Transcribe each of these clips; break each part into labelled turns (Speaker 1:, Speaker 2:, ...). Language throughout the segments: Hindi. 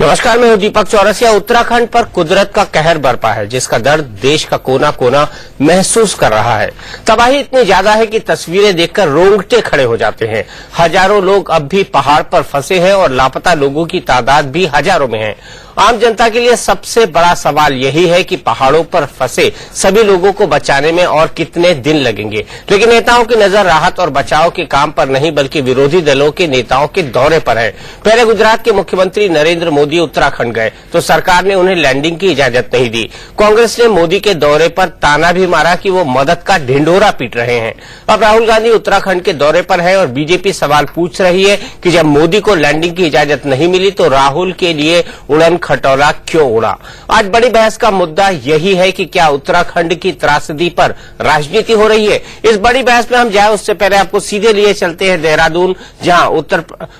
Speaker 1: नमस्कार, मैं हूं दीपक चौरसिया। उत्तराखंड पर कुदरत का कहर बरपा है, जिसका दर्द देश का कोना कोना महसूस कर रहा है। तबाही इतनी ज्यादा है कि तस्वीरें देखकर रोंगटे खड़े हो जाते हैं। हजारों लोग अब भी पहाड़ पर फंसे हैं और लापता लोगों की तादाद भी हजारों में है। आम जनता के लिए सबसे बड़ा सवाल यही है कि पहाड़ों पर फंसे सभी लोगों को बचाने में और कितने दिन लगेंगे। लेकिन नेताओं की नजर राहत और बचाव के काम पर नहीं, बल्कि विरोधी दलों के नेताओं के दौरे पर है। पहले गुजरात के मुख्यमंत्री नरेंद्र मोदी उत्तराखंड गए तो सरकार ने उन्हें लैंडिंग की इजाजत नहीं दी। कांग्रेस ने मोदी के दौरे पर ताना भी मारा कि वो मदद का ढिंढोरा पीट रहे हैं। अब राहुल गांधी उत्तराखंड के दौरे पर है और बीजेपी सवाल पूछ रही है कि जब मोदी को लैंडिंग की इजाजत नहीं मिली तो राहुल के लिए उड़न खटोला क्यों उड़ा। आज बड़ी बहस का मुद्दा यही है कि क्या उत्तराखंड की त्रासदी पर राजनीति हो रही है। इस बड़ी बहस में हम जाए उससे पहले आपको सीधे लिए चलते हैं देहरादून, जहां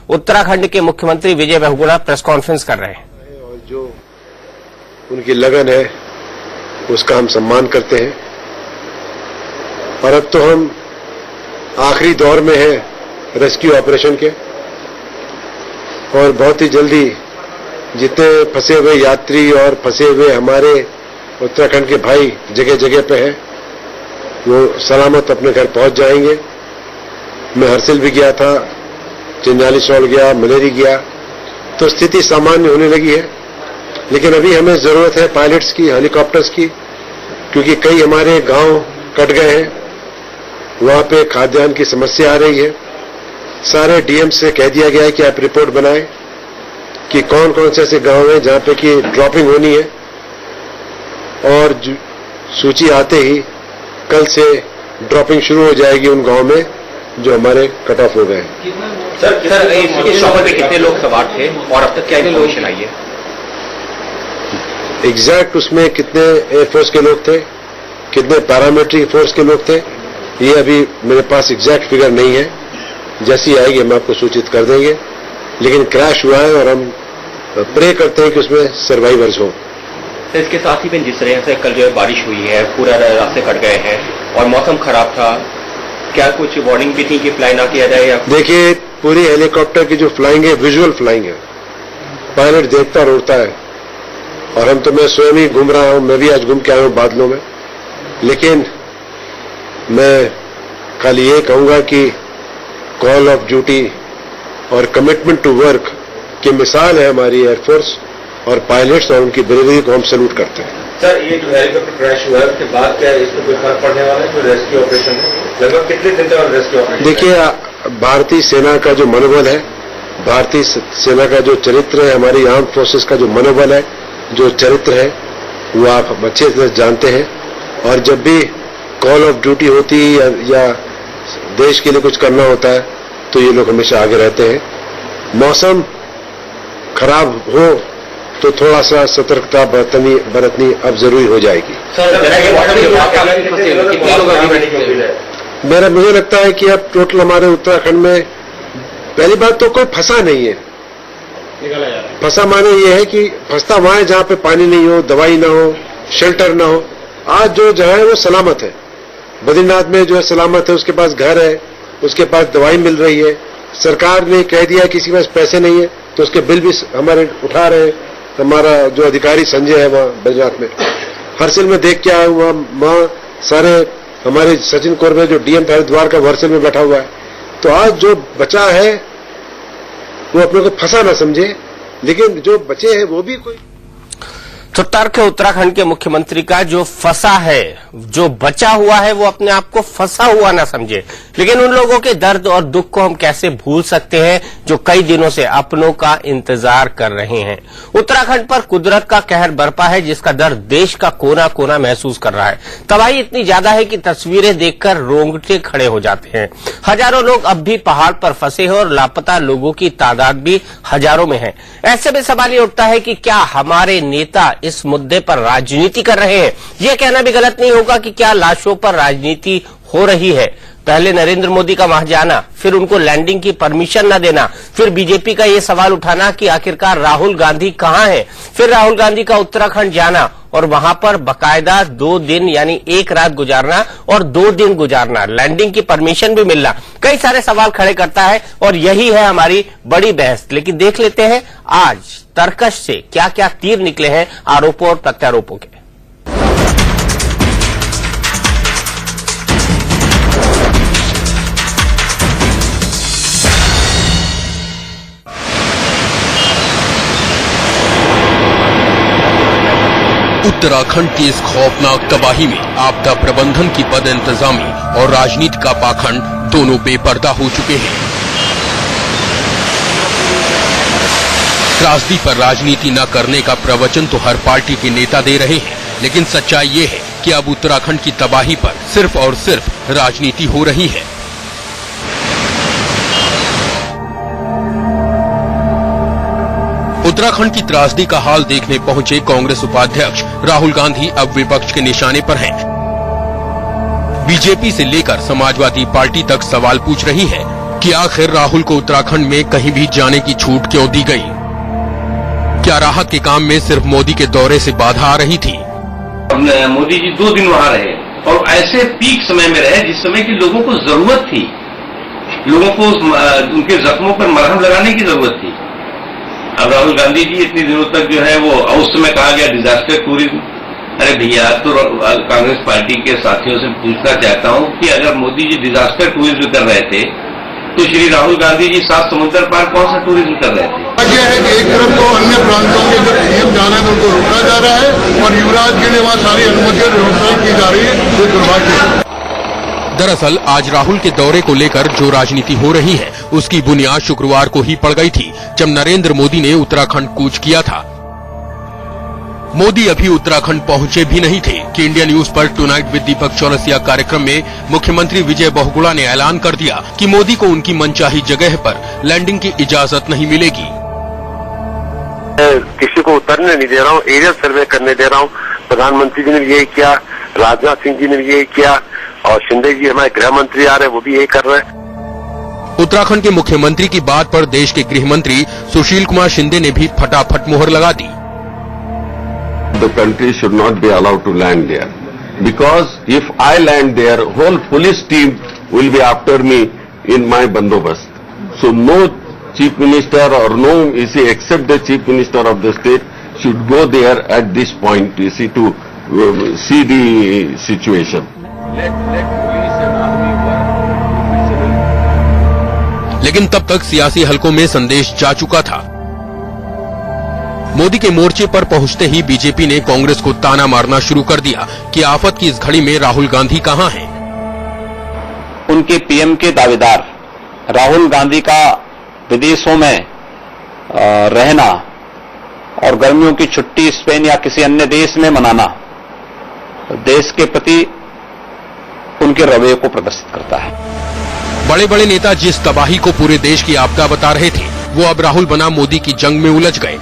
Speaker 1: उत्तराखंड के मुख्यमंत्री विजय बहुगुणा प्रेस कॉन्फ्रेंस कर रहे हैं।
Speaker 2: और जो उनकी लगन है उसका हम सम्मान करते हैं। और अब तो हम आखिरी दौर में हैं रेस्क्यू ऑपरेशन के, और बहुत ही जल्दी जितने फंसे हुए यात्री और फंसे हुए हमारे उत्तराखंड के भाई जगह जगह पे हैं, वो सलामत अपने घर पहुंच जाएंगे। मैं हरसिल भी गया था, चिंजालीसौल गया, मलेरी गया, तो स्थिति सामान्य होने लगी है। लेकिन अभी हमें जरूरत है पायलट्स की, हेलीकॉप्टर्स की, क्योंकि कई हमारे गांव कट गए हैं, वहां पे खाद्यान्न की समस्या आ रही है। सारे डीएम से कह दिया गया है कि आप रिपोर्ट बनाएं कि कौन कौन से ऐसे गांव हैं जहां पे कि ड्रॉपिंग होनी है, और सूची आते ही कल से ड्रॉपिंग शुरू हो जाएगी उन गांव में जो हमारे कट ऑफ हो गए हैं।
Speaker 3: सर, इस शॉपर पे कितने लोग सवार थे और अब तक क्या इन्फॉर्मेशन आई है?
Speaker 2: एग्जैक्ट उसमें कितने एयरफोर्स के लोग थे, कितने पैरामिलिट्री फोर्स के लोग थे, ये अभी मेरे पास एग्जैक्ट फिगर नहीं है। जैसी आएगी हम आपको सूचित कर देंगे। लेकिन क्रैश हुआ है और हम प्रे करते हैं कि उसमें सर्वाइवर्स हो।
Speaker 3: तो इसके साथ ही जिस तरह से कल जो है बारिश हुई है, पूरा रास्ते कट गए हैं और मौसम खराब था, क्या कुछ वार्निंग भी थी कि फ्लाई ना किया जाए? या देखिए,
Speaker 2: पूरी हेलीकॉप्टर की जो फ्लाइंग है विजुअल फ्लाइंग है, पायलट देखता और उड़ता है। और मैं स्वयं ही घूम रहा हूं, मैं भी आज घूम के आया हूं बादलों में। लेकिन मैं खाली ये कहूंगा कि कॉल ऑफ ड्यूटी और कमिटमेंट टू वर्क की मिसाल है हमारी एयरफोर्स और पायलट्स, और उनकी ब्रेवरी को हम सैल्यूट करते हैं।
Speaker 4: सर, ये जो हेलीकॉप्टर क्रैश हुआ है उसके बाद क्या इसमें कोई फर्क पड़ने वाला है जो रेस्क्यू ऑपरेशन है? लगभग कितने दिन तक रेस्क्यू ऑपरेशन?
Speaker 2: देखिए, भारतीय सेना का जो मनोबल है, भारतीय सेना का जो चरित्र है, हमारी आर्म फोर्सेस का जो मनोबल है, जो चरित्र है, वो आप अच्छे से जानते हैं। और जब भी कॉल ऑफ ड्यूटी होती है या देश के लिए कुछ करना होता है तो ये लोग हमेशा आगे रहते हैं। मौसम खराब हो तो थोड़ा सा सतर्कता बरतनी अब जरूरी हो जाएगी। मुझे लगता है कि अब टोटल हमारे उत्तराखंड में पहली बात तो कोई फंसा नहीं है। फंसा माने ये है कि फंसता वहां है जहां पे पानी नहीं हो, दवाई ना हो, शेल्टर ना हो। आज जो जगह है वो सलामत है। बद्रीनाथ में जो है सलामत है, उसके पास घर है, उसके पास दवाई मिल रही है। सरकार ने कह दिया किसी के पास पैसे नहीं है तो उसके बिल भी हमारे उठा रहे हैं। हमारा जो अधिकारी संजय है वहाँ बद्रीनाथ में, हरसिल में देख के आया हुआ, वहाँ सारे हमारे सचिन कोरबे जो डीएम हरिद्वार का हरसिल में बैठा हुआ है। तो आज जो बचा है वो अपने को फंसा ना समझे, लेकिन जो बचे हैं वो भी कोई।
Speaker 1: तो तर्क है उत्तराखंड के मुख्यमंत्री का, जो फंसा है, जो बचा हुआ है, वो अपने आप को फंसा हुआ ना समझे। लेकिन उन लोगों के दर्द और दुख को हम कैसे भूल सकते हैं जो कई दिनों से अपनों का इंतजार कर रहे हैं। उत्तराखंड पर कुदरत का कहर बरपा है, जिसका दर्द देश का कोना कोना महसूस कर रहा है। तबाही इतनी ज्यादा है कि तस्वीरें देखकर रोंगटे खड़े हो जाते हैं। हजारों लोग अब भी पहाड़ पर फंसे हैं और लापता लोगों की तादाद भी हजारों में है। ऐसे में सवाल ये उठता है कि क्या हमारे नेता इस मुद्दे पर राजनीति कर रहे हैं? यह कहना भी गलत नहीं होगा कि क्या लाशों पर राजनीति हो रही है। पहले नरेंद्र मोदी का वहां जाना, फिर उनको लैंडिंग की परमिशन न देना, फिर बीजेपी का ये सवाल उठाना कि आखिरकार राहुल गांधी कहां है, फिर राहुल गांधी का उत्तराखंड जाना और वहां पर बकायदा 2 दिन यानी 1 रात गुजारना और 2 दिन गुजारना, लैंडिंग की परमिशन भी मिलना, कई सारे सवाल खड़े करता है और यही है हमारी बड़ी बहस। लेकिन देख लेते हैं आज तर्कश से क्या क्या तीर निकले हैं आरोपों और प्रत्यारोपों के।
Speaker 5: उत्तराखंड की इस खौफनाक तबाही में आपदा प्रबंधन की बद इंतजामी और राजनीति का पाखंड दोनों बेपर्दा हो चुके हैं। त्रासदी पर राजनीति न करने का प्रवचन तो हर पार्टी के नेता दे रहे हैं, लेकिन सच्चाई ये है कि अब उत्तराखंड की तबाही पर सिर्फ और सिर्फ राजनीति हो रही है। उत्तराखंड की त्रासदी का हाल देखने पहुंचे कांग्रेस उपाध्यक्ष राहुल गांधी अब विपक्ष के निशाने पर हैं। बीजेपी से लेकर समाजवादी पार्टी तक सवाल पूछ रही है कि आखिर राहुल को उत्तराखंड में कहीं भी जाने की छूट क्यों दी गई? क्या राहत के काम में सिर्फ मोदी के दौरे से बाधा आ रही थी?
Speaker 4: मोदी जी 2 दिन वहां रहे और ऐसे पीक समय में रहे जिस समय की लोगों को जरूरत थी, लोगों को उनके जख्मों पर मरहम लगाने की जरूरत थी। अब राहुल गांधी जी इतने दिनों तक जो है वो उस समय कहा गया डिजास्टर टूरिज्म। अरे भैया, तो कांग्रेस पार्टी के साथियों से पूछना चाहता हूं कि अगर मोदी जी डिजास्टर टूरिज्म कर रहे थे तो श्री राहुल गांधी जी 7 समुद्र पार कौन सा टूरिज्म कर रहे थे?
Speaker 6: यह है कि एक तरफ तो अन्य प्रांतों के जो पीएम जाना है उनको रोका जा रहा है और युवराज के लिए वहां सारी अनुमतियां व्यवस्था की जा रही है, ये दुर्भाग्य है।
Speaker 5: दरअसल आज राहुल के दौरे को लेकर जो राजनीति हो रही है उसकी बुनियाद शुक्रवार को ही पड़ गई थी, जब नरेंद्र मोदी ने उत्तराखंड कूच किया था। मोदी अभी उत्तराखंड पहुंचे भी नहीं थे कि इंडिया न्यूज पर टुनाइट विद दीपक चौरसिया कार्यक्रम में मुख्यमंत्री विजय बहुगुणा ने ऐलान कर दिया कि मोदी को उनकी मनचाही जगह पर लैंडिंग की इजाजत नहीं मिलेगी।
Speaker 2: किसी को उतरने नहीं दे रहा हूँ, एरिया सर्वे करने दे रहा हूँ। प्रधानमंत्री जी ने यही किया, राजनाथ सिंह जी ने भी यही किया और शिंदे जी हमारे गृह मंत्री आ रहे हैं, वो भी यही कर रहे हैं।
Speaker 5: उत्तराखंड के मुख्यमंत्री की बात पर देश के गृह मंत्री सुशील कुमार शिंदे ने भी फटाफट मुहर लगा दी।
Speaker 7: The country should not be allowed to land there, because if I land there, whole police team will be after me in my bandobast. So no chief minister or no EC except the chief minister of the state should go there at this point, you see, to see the situation. Let police and army work.
Speaker 5: लेकिन तब तक सियासी हलकों में संदेश जा चुका था। मोदी के मोर्चे पर पहुंचते ही बीजेपी ने कांग्रेस को ताना मारना शुरू कर दिया कि आफत की इस घड़ी में राहुल गांधी कहां हैं?
Speaker 8: उनके पीएम के दावेदार राहुल गांधी का विदेशों में रहना और गर्मियों की छुट्टी स्पेन या किसी अन्य देश में मनाना देश के प्रति उनके रवैये को प्रदर्शित करता है।
Speaker 5: बड़े बड़े नेता जिस तबाही को पूरे देश की आपदा बता रहे थे, वो अब राहुल बना मोदी की जंग में उलझ गए।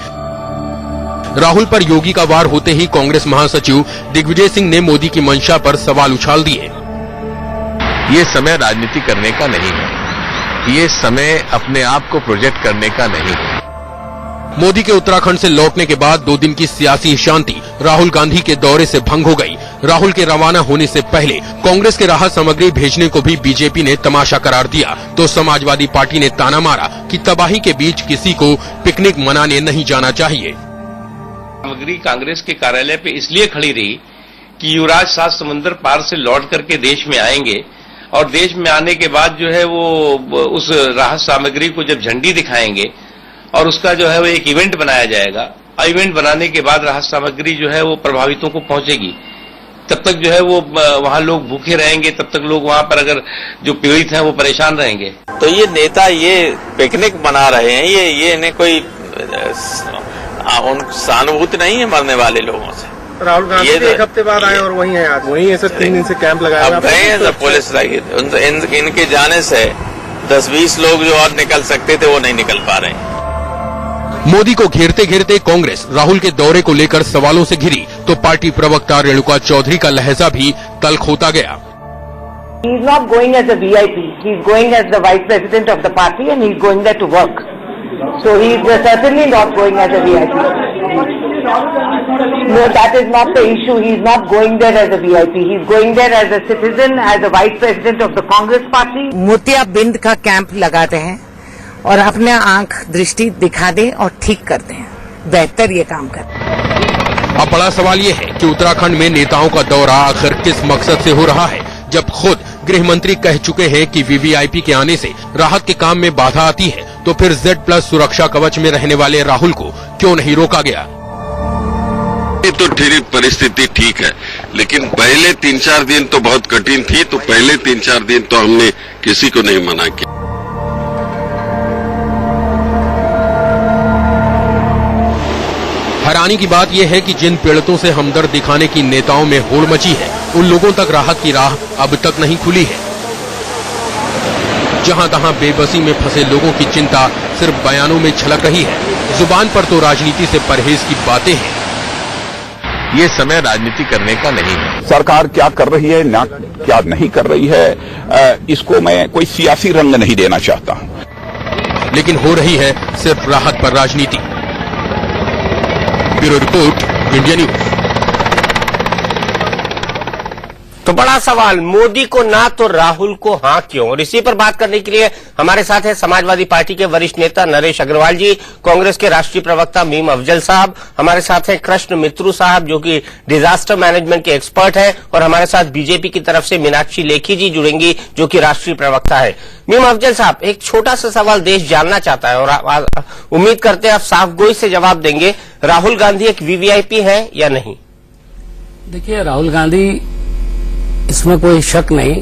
Speaker 5: राहुल पर योगी का वार होते ही कांग्रेस महासचिव दिग्विजय सिंह ने मोदी की मंशा पर सवाल उछाल दिए।
Speaker 9: ये समय राजनीति करने का नहीं है, ये समय अपने आप को प्रोजेक्ट करने का नहीं है।
Speaker 5: मोदी के उत्तराखंड से लौटने के बाद 2 दिन की सियासी शांति राहुल गांधी के दौरे से भंग हो गई। राहुल के रवाना होने से पहले कांग्रेस के राहत सामग्री भेजने को भी बीजेपी ने तमाशा करार दिया, तो समाजवादी पार्टी ने ताना मारा कि तबाही के बीच किसी को पिकनिक मनाने नहीं जाना चाहिए।
Speaker 4: सामग्री कांग्रेस के कार्यालय पे इसलिए खड़ी रही कि युवराज 7 समुद्र पार से लौट करके देश में आएंगे और देश में आने के बाद जो है वो उस राहत सामग्री को जब झंडी दिखाएंगे और उसका जो है वो एक इवेंट बनाया जाएगा। इवेंट बनाने के बाद राहत सामग्री जो है वो प्रभावितों को पहुंचेगी। तब तक जो है वो वहां लोग भूखे रहेंगे, तब तक लोग वहां पर अगर जो पीड़ित हैं वो परेशान रहेंगे।
Speaker 8: तो ये नेता ये पिकनिक मना रहे हैं, ये इन्हें कोई सहानुभूति नहीं है मरने वाले लोगों से।
Speaker 10: राहुल गांधी एक हफ्ते बाद आए और वहीं है, आज वहीं है सर। 3 दिन से कैंप लगाया।
Speaker 8: अब गए हैं सब पुलिस लगी, इनके जाने से 10-20 लोग जो और निकल सकते थे वो नहीं निकल पा रहे हैं।
Speaker 5: मोदी को घेरते घेरते कांग्रेस राहुल के दौरे को लेकर सवालों से घिरी, तो पार्टी प्रवक्ता रेणुका चौधरी का लहजा भी तल्ख होता गया।
Speaker 11: He is not going as a VIP. He is going as the vice president of the party, and he is going there to work. So he is certainly not going as a VIP. No, that is not the issue. He is not going there as a VIP. He is going there as a citizen, as a vice president of the Congress party.
Speaker 12: मोतियाबिंद का कैंप लगाते हैं और अपने आंख दृष्टि दिखा दें और ठीक कर दें, बेहतर ये काम करते हैं।
Speaker 5: अब बड़ा सवाल ये है कि उत्तराखंड में नेताओं का दौरा आखिर किस मकसद से हो रहा है, जब खुद गृह मंत्री कह चुके हैं कि वीवीआईपी के आने से राहत के काम में बाधा आती है, तो फिर Z+ सुरक्षा कवच में रहने वाले राहुल को क्यों नहीं रोका गया?
Speaker 7: तो परिस्थिति ठीक है, लेकिन पहले 3-4 दिन तो बहुत कठिन थी, तो पहले 3-4 दिन तो हमने किसी को नहीं मना किया।
Speaker 5: हैरानी की बात यह है कि जिन पीड़ितों से हमदर्द दिखाने की नेताओं में होड़ मची है, उन लोगों तक राहत की राह अब तक नहीं खुली है। जहां तहां बेबसी में फंसे लोगों की चिंता सिर्फ बयानों में झलक रही है, जुबान पर तो राजनीति से परहेज की बातें हैं।
Speaker 9: ये समय राजनीति करने का नहीं है।
Speaker 13: सरकार क्या कर रही है, ना क्या नहीं कर रही है, इसको मैं कोई सियासी रंग नहीं देना चाहता हूं।
Speaker 5: लेकिन हो रही है सिर्फ राहत पर राजनीति। Bureau report, India news.
Speaker 1: तो बड़ा सवाल, मोदी को ना तो राहुल को हाँ क्यों? और इसी पर बात करने के लिए हमारे साथ है समाजवादी पार्टी के वरिष्ठ नेता नरेश अग्रवाल जी, कांग्रेस के राष्ट्रीय प्रवक्ता मीम अफजल साहब, हमारे साथ हैं कृष्ण मित्रू साहब जो कि डिजास्टर मैनेजमेंट के एक्सपर्ट हैं, और हमारे साथ बीजेपी की तरफ से मीनाक्षी लेखी जी जुड़ेंगी जो कि राष्ट्रीय प्रवक्ता है। मीम अफजल साहब, एक छोटा सा सवाल देश जानना चाहता है और उम्मीद करते हैं आप साफगोई से जवाब देंगे। राहुल गांधी एक वीवीआईपी है या नहीं?
Speaker 14: देखिए, राहुल गांधी, इसमें कोई शक नहीं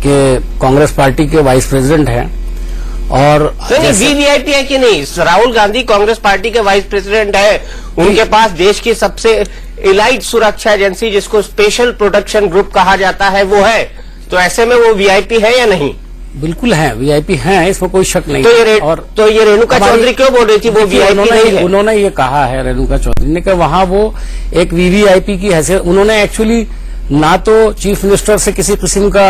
Speaker 14: कि कांग्रेस पार्टी के वाइस प्रेसिडेंट हैं और
Speaker 1: वीवीआईपी है कि नहीं? राहुल गांधी कांग्रेस पार्टी के वाइस प्रेसिडेंट है, उनके पास देश की सबसे इलाइट सुरक्षा एजेंसी जिसको स्पेशल प्रोटेक्शन ग्रुप कहा जाता है वो है, तो ऐसे में वो वीआईपी है या नहीं?
Speaker 14: बिल्कुल है, वीआईपी हैं, इसमें कोई शक नहीं।
Speaker 1: तो ये रेणुका चौधरी क्यों बोल रही थी वो वीआईपी नहीं है?
Speaker 14: उन्होंने ये कहा है, रेणुका चौधरी ने, कि वहां वो एक वीवीआईपी की हैसियत, उन्होंने एक्चुअली ना तो चीफ मिनिस्टर से किसी किस्म का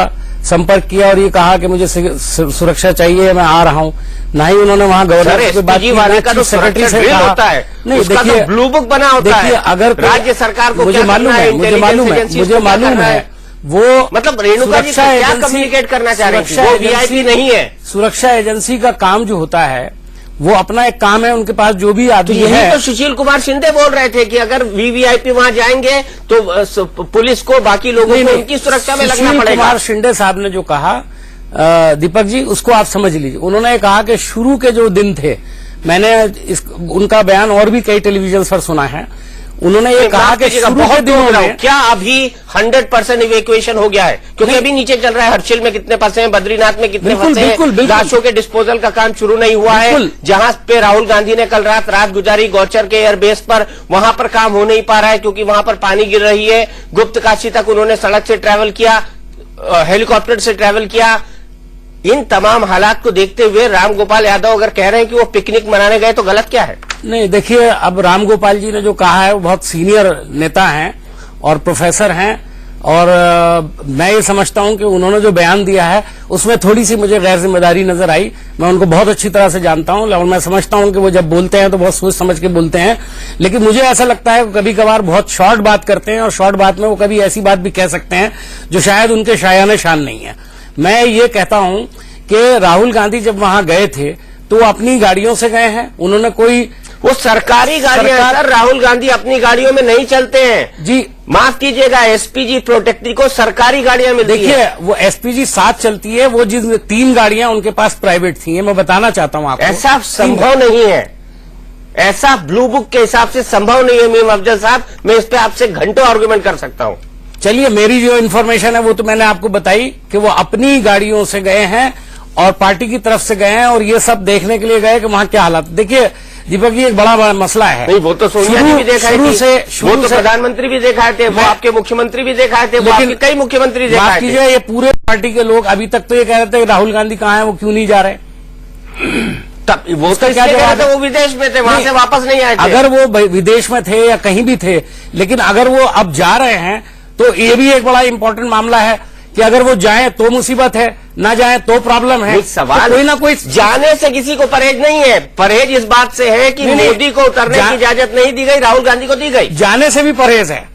Speaker 14: संपर्क किया और ये कहा कि मुझे सुरक्षा चाहिए, मैं आ रहा हूं, ना ही उन्होंने वहां गवर्नर से बात की,
Speaker 1: सेक्रेटरी से कहा होता है, नहीं, उसका तो ब्लू बुक बना होता है।
Speaker 14: अगर
Speaker 1: राज्य सरकार को
Speaker 14: मुझे मालूम है वो
Speaker 1: मतलब रेणुका जी से क्या कम्युनिकेट करना चाह रही है, वो वीआईपी नहीं है।
Speaker 14: सुरक्षा एजेंसी का काम जो होता है वो अपना एक काम है, उनके पास जो भी आदमी है।
Speaker 1: तो सुशील कुमार शिंदे बोल रहे थे कि अगर वीवीआईपी वहां जाएंगे तो पुलिस को, बाकी लोगों को उनकी सुरक्षा में लगना पड़ेगा।
Speaker 14: कुमार शिंदे साहब ने जो कहा, दीपक जी, उसको आप समझ लीजिए। उन्होंने कहा कि शुरू के जो दिन थे, मैंने उनका बयान और भी कई टेलीविजन पर सुना है, उन्होंने ये कहा कि शुरू के दिनों में
Speaker 1: क्या अभी 100% इवैक्यूएशन हो गया है? क्योंकि अभी नीचे चल रहा है, हर्षिल में कितने फंसे हैं, बद्रीनाथ में कितने फंसे हैं, लाशों के डिस्पोजल का काम शुरू नहीं हुआ है। जहां पे राहुल गांधी ने कल रात गुजारी गौचर के एयरबेस पर, वहां पर काम हो नहीं पा रहा है क्योंकि वहां पर पानी गिर रही है। गुप्तकाशी तक उन्होंने सड़क से ट्रैवल किया, हेलीकॉप्टर से ट्रैवल किया। इन तमाम हालात को देखते हुए राम गोपाल यादव अगर कह रहे हैं कि वो पिकनिक मनाने गए तो गलत क्या है?
Speaker 14: नहीं, देखिए, अब राम गोपाल जी ने जो कहा है वो बहुत सीनियर नेता हैं और प्रोफेसर हैं, और मैं ये समझता हूं कि उन्होंने जो बयान दिया है उसमें थोड़ी सी मुझे गैर जिम्मेदारी नजर आई। मैं उनको बहुत अच्छी तरह से जानता हूं और मैं समझता हूं कि वो जब बोलते हैं तो बहुत सोच समझ के बोलते हैं, लेकिन मुझे ऐसा लगता है कभी कभार बहुत शॉर्ट बात करते हैं, और शॉर्ट बात में वो कभी ऐसी बात भी कह सकते हैं जो शायद उनके शायाने शान नहीं है। मैं ये कहता हूं कि राहुल गांधी जब वहां गए थे तो वो अपनी गाड़ियों से गए हैं, उन्होंने कोई,
Speaker 1: वो सरकारी गाड़ियां, सर राहुल गांधी अपनी गाड़ियों में नहीं चलते हैं
Speaker 14: जी,
Speaker 1: माफ कीजिएगा, एसपीजी प्रोटेक्टी को सरकारी गाड़ियां मिलती है।
Speaker 14: देखिए, वो एसपीजी 7 चलती है, वो जिन 3 गाड़ियां उनके पास प्राइवेट थी, मैं बताना चाहता हूं आपको।
Speaker 1: ऐसा संभव नहीं है, ऐसा ब्लू बुक के हिसाब से संभव नहीं है मीम अफजल साहब, मैं इस पे आपसे घंटों आर्गुमेंट कर सकता हूं।
Speaker 14: चलिए, मेरी जो इन्फॉर्मेशन है वो तो मैंने आपको बताई कि वो अपनी गाड़ियों से गए हैं और पार्टी की तरफ से गए हैं, और ये सब देखने के लिए गए कि वहां क्या हालात। देखिए दीपक जी, एक बड़ा मसला है।
Speaker 1: नहीं, वो तो सोनिया जी भी देखा है, वो तो प्रधानमंत्री भी दिखाए थे, वो आपके मुख्यमंत्री भी दिखाए थे, वो आपके कई मुख्यमंत्री दिखाए थे।
Speaker 14: ये पूरे पार्टी के लोग अभी तक तो ये कह रहे थे राहुल गांधी कहाँ है, वो क्यों नहीं जा रहे?
Speaker 1: तब वो तो क्या जवाब है? वो विदेश में थे, वहां से वापस नहीं आए थे।
Speaker 14: अगर वो विदेश में थे या कहीं भी थे, लेकिन अगर वो अब जा रहे हैं तो ये भी एक बड़ा इंपॉर्टेंट मामला है कि अगर वो जाए तो मुसीबत है, ना जाए तो प्रॉब्लम है।
Speaker 1: सवाल
Speaker 14: तो कोई ना कोई
Speaker 1: जाने से किसी को परहेज नहीं है, परहेज इस बात से है कि मोदी को उतरने की इजाजत नहीं दी गई, राहुल गांधी को दी गई।
Speaker 14: जाने से भी परहेज है।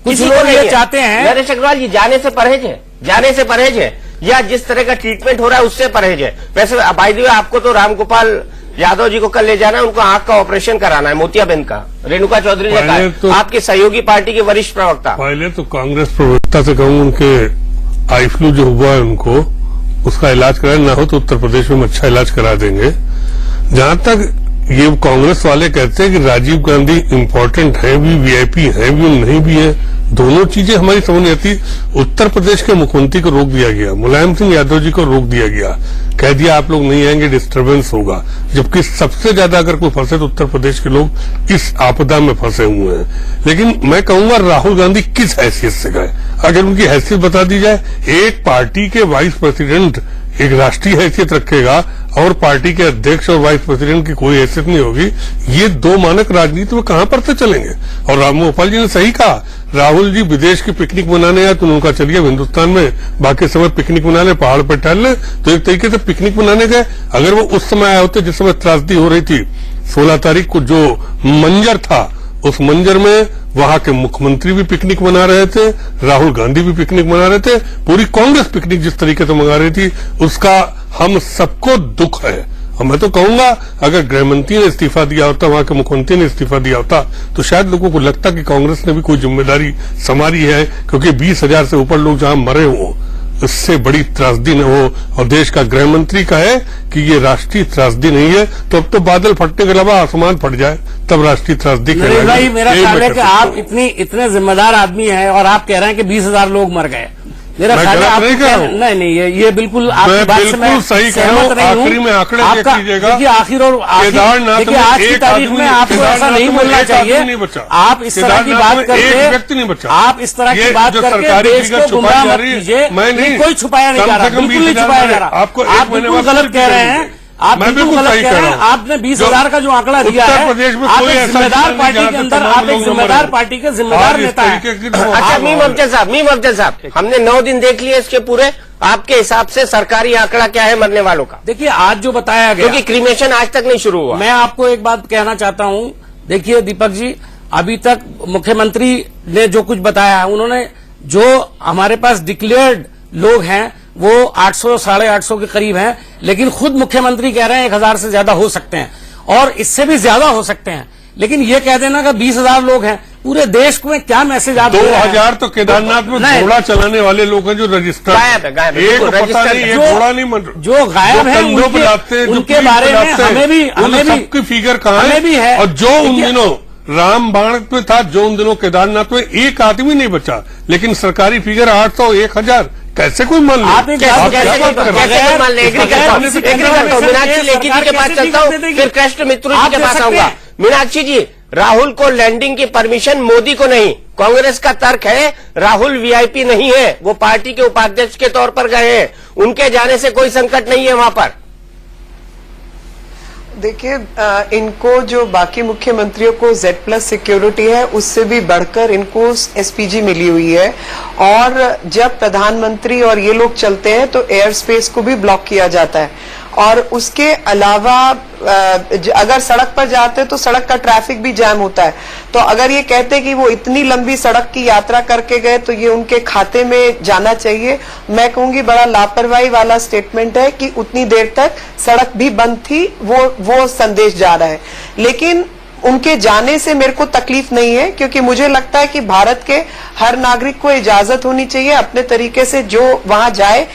Speaker 14: कुछ लोग ये चाहते हैं,
Speaker 1: नरेश अग्रवाल जी, जाने से परहेज है, जाने से परहेज है या जिस तरह का ट्रीटमेंट हो रहा है उससे परहेज है। वैसे बाय द वे आपको तो रामगोपाल यादव जी को कल ले जाना है, उनको आंख का ऑपरेशन कराना है, मोतियाबिंद का। रेणुका चौधरी ने कहा, तो आपके सहयोगी पार्टी के वरिष्ठ प्रवक्ता।
Speaker 6: पहले तो कांग्रेस प्रवक्ता से कहूँ, उनके आई फ्लू जो हुआ है उनको उसका इलाज कराया, ना हो तो उत्तर प्रदेश में अच्छा इलाज करा देंगे। जहां तक ये कांग्रेस वाले कहते हैं कि राजीव गांधी इम्पोर्टेंट है भी, वीआईपी है भी, नहीं भी है, दोनों चीजें हमारी समझ नहीं आती। उत्तर प्रदेश के मुख्यमंत्री को रोक दिया गया, मुलायम सिंह यादव जी को रोक दिया गया, कह दिया आप लोग नहीं आएंगे, डिस्टर्बेंस होगा। जबकि सबसे ज्यादा अगर कोई फंसे तो उत्तर प्रदेश के लोग इस आपदा में फंसे हुए हैं। लेकिन मैं कहूंगा राहुल गांधी किस हैसियत से गए, अगर उनकी हैसियत बता दी जाए। एक पार्टी के वाइस प्रेसिडेंट एक राष्ट्रीय हैसियत रखेगा और पार्टी के अध्यक्ष और वाइस प्रेसिडेंट की कोई हैसियत नहीं होगी, ये दो मानक राजनीति में कहां पर से चलेंगे। और रामगोपाल जी ने सही कहा, राहुल जी विदेश की पिकनिक मनाने आए तो उनका चलिए हिंदुस्तान में बाकी समय पिकनिक मना ले, पहाड़ पर टहल ले, तो एक तरीके से पिकनिक मनाने गए। अगर वो उस समय आए होते जिस समय त्रासदी हो रही थी 16 तारीख को, जो मंजर था उस मंजर में वहां के मुख्यमंत्री भी पिकनिक मना रहे थे, राहुल गांधी भी पिकनिक मना रहे थे, पूरी कांग्रेस पिकनिक जिस तरीके से मना रही थी उसका हम सबको दुख है। और मैं तो कहूंगा अगर गृहमंत्री ने इस्तीफा दिया होता, वहां के मुख्यमंत्री ने इस्तीफा दिया होता तो शायद लोगों को लगता कि कांग्रेस ने भी कोई जिम्मेदारी संभाली है, क्योंकि 20,000 से ऊपर लोग जहां मरे हों इससे बड़ी त्रासदी न हो। और देश का गृहमंत्री कहे कि ये राष्ट्रीय त्रासदी नहीं है, तो अब तो बादल फटने के अलावा आसमान फट जाए तब राष्ट्रीय त्रासदी
Speaker 14: नरेश भाई, मेरा ख्याल है कि आप इतने जिम्मेदार आदमी हैं और आप कह रहे हैं कि 20,000 लोग मर गए। मेरा ख्याल है आप नहीं, ये बिल्कुल आपकी बात से मैं सहमत नहीं हूँ। आखिरी में आंकड़े कीजिएगा, देखिए आखिर और देखिए आज की तारीख में आपको ऐसा नहीं बोलना चाहिए। आप इस तरह की बात करके, आप इस तरह की बात करके देश को गुमराह मत कीजिए। कोई छुपाया नहीं जा रहा, बिल्कुल नहीं छुपाया जा रहा। आप बिल्कुल गलत कह रहे हैं, आप बिल्कुल गलत कह रहे हैं। आपने 20,000 का जो आंकड़ा दिया है, आप एक जिम्मेदार पार्टी के अंदर, आप एक जिम्मेदार पार्टी के जिम्मेदार नेता हैं।
Speaker 1: अच्छा मीम अफजल साहब, हमने 9 दिन देख लिए इसके पूरे, आपके हिसाब से सरकारी आंकड़ा क्या है मरने वालों का?
Speaker 14: देखिए आज जो बताया गया,
Speaker 1: क्योंकि क्रीमेशन आज तक नहीं शुरू हुआ।
Speaker 14: मैं आपको एक बात कहना चाहता हूं, देखिए दीपक जी, अभी तक मुख्यमंत्री ने जो कुछ बताया है, उन्होंने जो हमारे पास डिक्लेयर्ड लोग हैं वो 800 साढ़े 800 के करीब हैं, लेकिन खुद मुख्यमंत्री कह रहे हैं 1,000 से ज्यादा हो सकते हैं और इससे भी ज्यादा हो सकते हैं। लेकिन ये कह देना कि 20,000 लोग हैं, पूरे देश में क्या मैसेज आप
Speaker 6: 2,000 तो केदारनाथ में घोड़ा चलाने वाले लोग हैं जो रजिस्टर घोड़ा नहीं,
Speaker 14: जो गायब है उनके बारे में हमें भी
Speaker 6: फिगर कहाँ है। और जो उन दिनों राम बाण पे था, जो उन दिनों केदारनाथ में एक आदमी नहीं बचा, लेकिन सरकारी फिगर 800 1,000 कैसे कोई मान ले?
Speaker 1: मीनाक्षी लेखी जी के पास चलता हूँ, फिर कृष्ण मित्र जी के पास आऊंगा। मीनाक्षी जी, राहुल को लैंडिंग की परमिशन, मोदी को नहीं। कांग्रेस का तर्क है राहुल वीआईपी नहीं है, वो पार्टी के उपाध्यक्ष के तौर पर गए हैं, उनके जाने से कोई संकट नहीं है वहां पर।
Speaker 15: देखिए, इनको जो बाकी मुख्यमंत्रियों को Z+ सिक्योरिटी है उससे भी बढ़कर इनको SPG मिली हुई है। और जब प्रधानमंत्री और ये लोग चलते हैं तो एयर स्पेस को भी ब्लॉक किया जाता है। और उसके अलावा अगर सड़क पर जाते हैं तो सड़क का ट्रैफिक भी जाम होता है। तो अगर ये कहते हैं कि वो इतनी लंबी सड़क की यात्रा करके गए तो ये उनके खाते में जाना चाहिए। मैं कहूंगी बड़ा लापरवाही वाला स्टेटमेंट है कि उतनी देर तक सड़क भी बंद थी, वो संदेश जा रहा है। लेकिन उनके जाने से मेरे को तकलीफ नहीं है, क्योंकि मुझे लगता है कि भारत के हर नागरिक को इजाजत होनी चाहिए अपने तरीके से जो वहां जाए,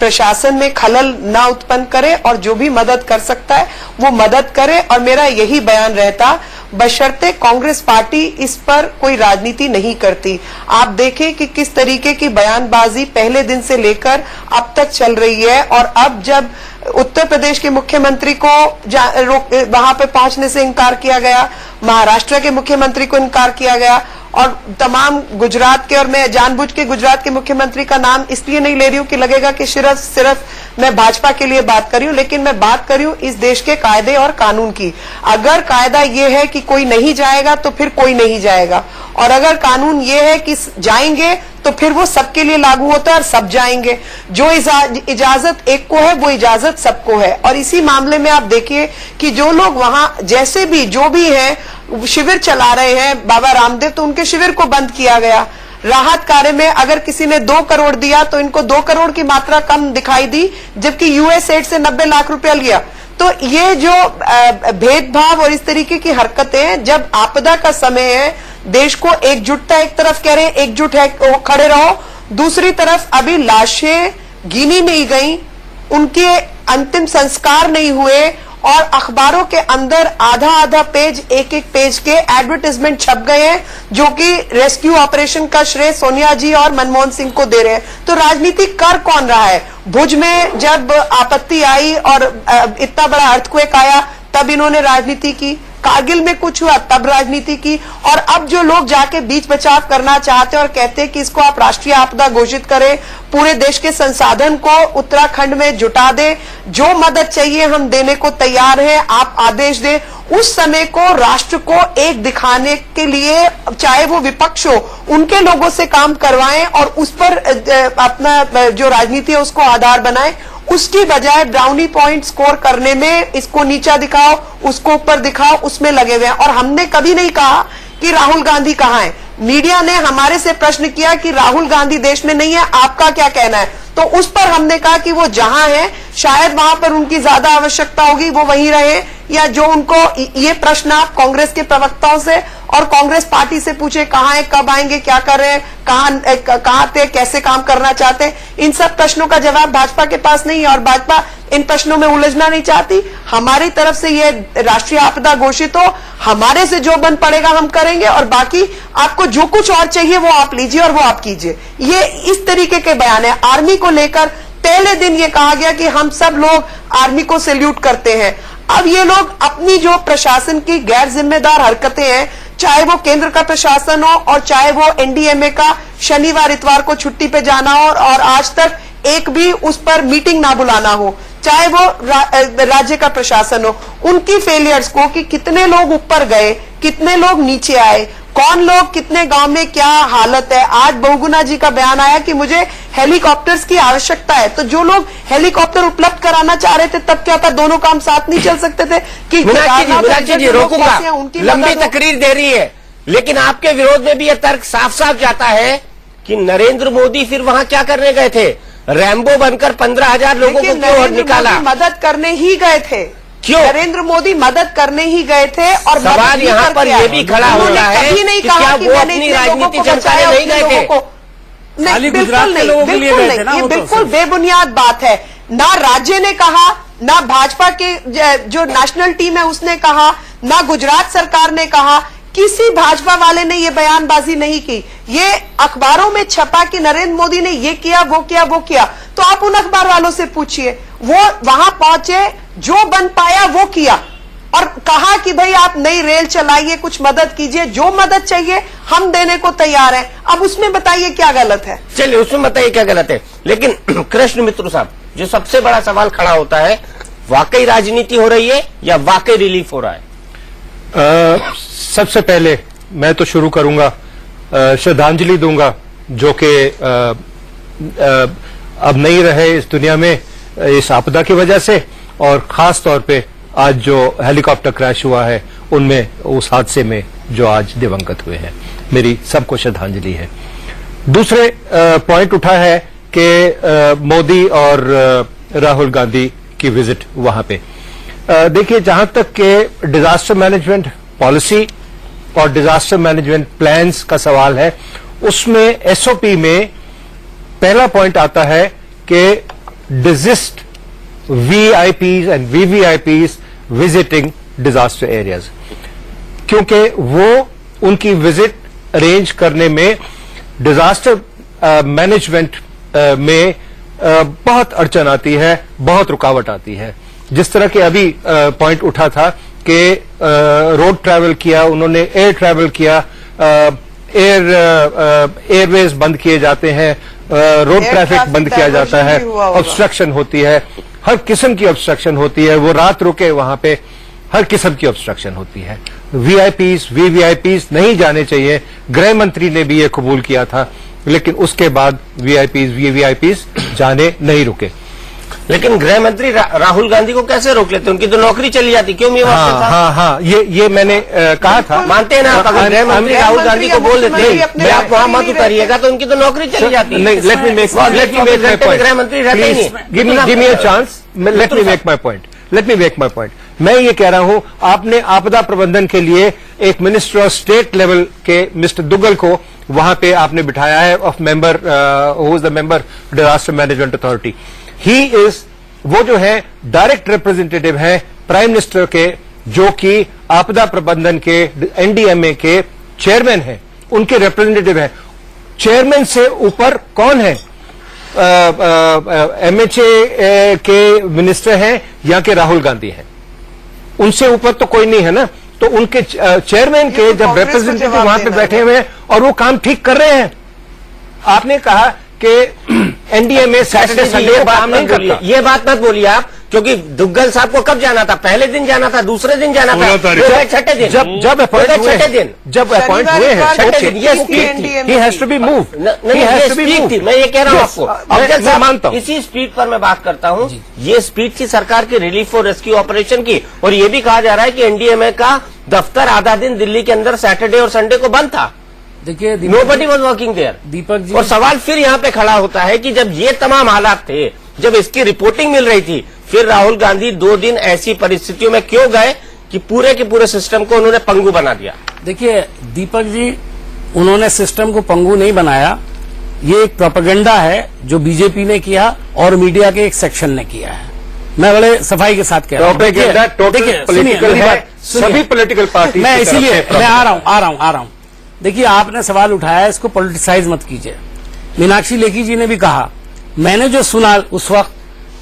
Speaker 15: प्रशासन में खलल ना उत्पन्न करे और जो भी मदद कर सकता है वो मदद करे। और मेरा यही बयान रहता, बशर्ते कांग्रेस पार्टी इस पर कोई राजनीति नहीं करती। आप देखें कि किस तरीके की बयानबाजी पहले दिन से लेकर अब तक चल रही है। और अब जब उत्तर प्रदेश के मुख्यमंत्री को वहां पे पहुंचने से इनकार किया गया, महाराष्ट्र के मुख्यमंत्री को इनकार किया गया और तमाम गुजरात के, और मैं जानबूझ के गुजरात के मुख्यमंत्री का नाम इसलिए नहीं ले रही हूं कि लगेगा कि सिर्फ मैं भाजपा के लिए बात कर रही हूं, लेकिन मैं बात कर रही हूं इस देश के कायदे और कानून की। अगर कायदा ये है कि कोई नहीं जाएगा तो फिर कोई नहीं जाएगा, और अगर कानून ये है कि जाएंगे तो फिर वो सबके लिए लागू होता है और सब जाएंगे। जो इजाजत एक को है वो इजाजत सबको है। और इसी मामले में आप देखिए कि जो लोग वहां जैसे भी जो भी हैं शिविर चला रहे हैं बाबा रामदेव, तो उनके शिविर को बंद किया गया। राहत कार्य में अगर किसी ने 2 करोड़ दिया तो इनको 2 करोड़ की मात्रा कम दिखाई दी, जबकि यूएसएड से 90 लाख रुपया लिया। तो ये जो भेदभाव और इस तरीके की हरकतें, जब आपदा का समय है, देश को एकजुटता, एक तरफ कह रहे हैं एकजुट है खड़े रहो, दूसरी तरफ अभी लाशें गिनी नहीं गई, उनके अंतिम संस्कार नहीं हुए, और अखबारों के अंदर आधा पेज, एक पेज के एडवर्टाइजमेंट छप गए हैं, जो कि रेस्क्यू ऑपरेशन का श्रेय सोनिया जी और मनमोहन सिंह को दे रहे हैं। तो राजनीति कर कौन रहा है? भुज में जब आपत्ति आई और इतना बड़ा अर्थक्वेक आया तब इन्होंने राजनीति की, कारगिल में कुछ हुआ तब राजनीति की, और अब जो लोग जाके बीच बचाव करना चाहते हैं और कहते हैं कि इसको आप राष्ट्रीय आपदा घोषित करें, पूरे देश के संसाधन को उत्तराखंड में जुटा दे, जो मदद चाहिए हम देने को तैयार हैं, आप आदेश दें, उस समय को राष्ट्र को एक दिखाने के लिए, चाहे वो विपक्ष हो, उनके लोगों से काम करवाएं और उस पर अपना जो राजनीति है उसको आधार बनाएं। उसकी बजाय ब्राउनी पॉइंट स्कोर करने में इसको नीचा दिखाओ, उसको ऊपर दिखाओ, उसमें लगे हुए हैं। और हमने कभी नहीं कहा कि राहुल गांधी कहाँ है। मीडिया ने हमारे से प्रश्न किया कि राहुल गांधी देश में नहीं है, आपका क्या कहना है? तो उस पर हमने कहा कि वो जहां है शायद वहां पर उनकी ज्यादा आवश्यकता होगी, वो वहीं रहे, या जो उनको ये प्रश्न आप कांग्रेस के प्रवक्ताओं से और कांग्रेस पार्टी से पूछे, कहाँ है, कब आएंगे, क्या कर रहे हैं, कहाँ थे, कैसे काम करना चाहते हैं, इन सब प्रश्नों का जवाब भाजपा के पास नहीं है और भाजपा इन प्रश्नों में उलझना नहीं चाहती। हमारी तरफ से ये राष्ट्रीय आपदा घोषित हो, हमारे से जो बन पड़ेगा हम करेंगे, और बाकी आपको जो कुछ और चाहिए वो आप लीजिए और वो आप कीजिए। ये इस तरीके के बयान है। आर्मी को लेकर पहले दिन ये कहा गया कि हम सब लोग आर्मी को सैल्यूट करते हैं। अब ये लोग अपनी जो प्रशासन की गैर जिम्मेदार हरकतें हैं, चाहे वो केंद्र का प्रशासन हो और चाहे वो एनडीएमए का शनिवार इतवार को छुट्टी पे जाना हो और आज तक एक भी उस पर मीटिंग ना बुलाना हो, चाहे वो राज्य का प्रशासन हो, उनकी फेलियर्स को कि कितने लोग ऊपर गए, कितने लोग नीचे आए, कौन लोग कितने गांव में क्या हालत है। आज बहुगुणा जी का बयान आया कि मुझे हेलीकॉप्टर्स की आवश्यकता है, तो जो लोग हेलीकॉप्टर उपलब्ध कराना चाह रहे थे तब क्या था, दोनों काम साथ नहीं चल सकते थे कि
Speaker 1: मीनाक्षी जी रोकूंगा, लंबी तकरीर दे रही है, लेकिन आपके विरोध में भी यह तर्क साफ साफ जाता है कि नरेंद्र मोदी फिर वहां क्या करने गए थे? रैम्बो बनकर 15,000 लोगों को क्यों निकाला?
Speaker 15: मदद करने ही गए थे।
Speaker 1: क्यों?
Speaker 15: नरेंद्र मोदी मदद करने ही गए थे। और
Speaker 1: सवाल यहाँ पर यह भी खड़ा हो रहा है
Speaker 15: कभी नहीं कहा कि मैंने इतने लोगों को बचाया, नहीं गए थे। नहीं, बिल्कुल नहीं, बिल्कुल नहीं, ये बिल्कुल बेबुनियाद बात है। ना राज्य ने कहा, ना भाजपा के जो नेशनल टीम है उसने कहा, ना गुजरात सरकार ने कहा, किसी भाजपा वाले ने ये बयानबाजी नहीं की। ये अखबारों में छपा कि नरेंद्र मोदी ने ये किया, वो किया, वो किया, तो आप उन अखबार वालों से पूछिए। वो वहां पहुंचे, जो बन पाया वो किया और कहा कि भाई आप नई रेल चलाइए, कुछ मदद कीजिए, जो मदद चाहिए हम देने को तैयार हैं। अब उसमें बताइए क्या गलत है?
Speaker 1: चलिए उसमें बताइए क्या गलत है। लेकिन कृष्ण मित्र साहब, जो सबसे बड़ा सवाल खड़ा होता है, वाकई राजनीति हो रही है या वाकई रिलीफ हो रहा है?
Speaker 16: सबसे पहले मैं तो शुरू करूंगा, श्रद्धांजलि दूंगा जो कि अब नहीं रहे इस दुनिया में इस आपदा की वजह से, और खास तौर पे आज जो हेलीकॉप्टर क्रैश हुआ है उनमें, उस हादसे में जो आज दिवंगत हुए हैं, मेरी सबको श्रद्धांजलि है। दूसरे पॉइंट उठा है कि मोदी और राहुल गांधी की विजिट वहां पे। देखिए, जहां तक के डिजास्टर मैनेजमेंट पॉलिसी और डिजास्टर मैनेजमेंट प्लान्स का सवाल है, उसमें एसओपी में पहला पॉइंट आता है कि desist VIPs and VVIPs visiting disaster areas, क्योंकि वो उनकी विजिट अरेंज करने में डिजास्टर मैनेजमेंट में बहुत अड़चन आती है, बहुत रुकावट आती है। जिस तरह के अभी पॉइंट उठा था कि रोड ट्रैवल किया उन्होंने, एयर ट्रैवल किया, एयरवेज बंद किए जाते हैं, रोड ट्रैफिक बंद किया जाता है, ऑब्स्ट्रक्शन होती है, हर किस्म की ऑब्स्ट्रक्शन होती है। वो रात रुके वहां पे, हर किस्म की ऑब्स्ट्रक्शन होती है। वीआईपीज वीवीआईपीज नहीं जाने चाहिए, गृह मंत्री ने भी ये कबूल किया था, लेकिन उसके बाद वीआईपीज वीवीआईपीज जाने नहीं रुके।
Speaker 1: लेकिन गृह मंत्री राहुल गांधी को कैसे रोक लेते? उनकी तो नौकरी चली जाती, क्यों मेवाड़?
Speaker 16: हाँ, ये मैंने कहा था।
Speaker 1: मानते हैं ना आप, अगर गृह मंत्री राहुल गांधी को बोल देते हैं आप वहां मत उतरिएगा तो उनकी तो नौकरी चली जाती है।
Speaker 16: नहीं, लेट मी मेक
Speaker 1: गृह मंत्री रहते ही नहीं।
Speaker 16: Give me a chance, let me make my point. मैं ये कह रहा हूं, आपने आपदा प्रबंधन के लिए एक मिनिस्टर ऑफ स्टेट लेवल के मिस्टर दुग्गल को वहां पे आपने बिठाया है, of member who is the member disaster management authority. He is, वो जो है डायरेक्ट रिप्रेजेंटेटिव है प्राइम मिनिस्टर के, जो कि आपदा प्रबंधन के एनडीएमए के चेयरमैन हैं, उनके रिप्रेजेंटेटिव हैं। चेयरमैन से ऊपर कौन है? एमएचए के मिनिस्टर हैं या के राहुल गांधी हैं? उनसे ऊपर तो कोई नहीं है ना। तो उनके चेयरमैन के जब रिप्रेजेंटेटिव वहां पे बैठे हुए हैं और वो काम ठीक कर रहे हैं, आपने कहा कि एनडीएमए सैटरडे संडे काम नहीं करता।
Speaker 1: ये बात मत बोलिए आप, क्योंकि दुग्गल साहब को कब जाना था? पहले दिन जाना था, दूसरे दिन जाना था, छठे दिन
Speaker 16: जब अपॉइंट हुए हैं, he has to be moved.
Speaker 1: मैं ये कह रहा हूँ आपको, मानता हूँ इसी स्पीड पर मैं बात करता हूँ। ये स्पीड थी सरकार की रिलीफ और रेस्क्यू ऑपरेशन की, और ये भी कहा जा रहा है कि एनडीएमए का दफ्तर आधा दिन दिल्ली के अंदर सैटरडे और संडे को बंद था।
Speaker 14: देखिए,
Speaker 1: nobody was working there.
Speaker 14: Deepak ji,
Speaker 1: और सवाल फिर यहाँ पे खड़ा होता है कि जब ये तमाम हालात थे, जब इसकी रिपोर्टिंग मिल रही थी, फिर राहुल गांधी 2 दिन ऐसी परिस्थितियों में क्यों गए कि पूरे के पूरे सिस्टम को उन्होंने पंगु बना दिया?
Speaker 14: देखिए दीपक जी, उन्होंने सिस्टम को पंगु नहीं बनाया। ये एक प्रोपेगेंडा है जो बीजेपी ने किया और मीडिया के एक सेक्शन ने किया है। मैं बड़े सफाई के साथ कह रहा हूँ,
Speaker 16: सभी पॉलिटिकल पार्टी।
Speaker 14: मैं इसीलिए मैं आ रहा हूँ। देखिए, आपने सवाल उठाया, इसको पॉलिटिसाइज मत कीजिए। मीनाक्षी लेखी जी ने भी कहा, मैंने जो सुना उस वक्त,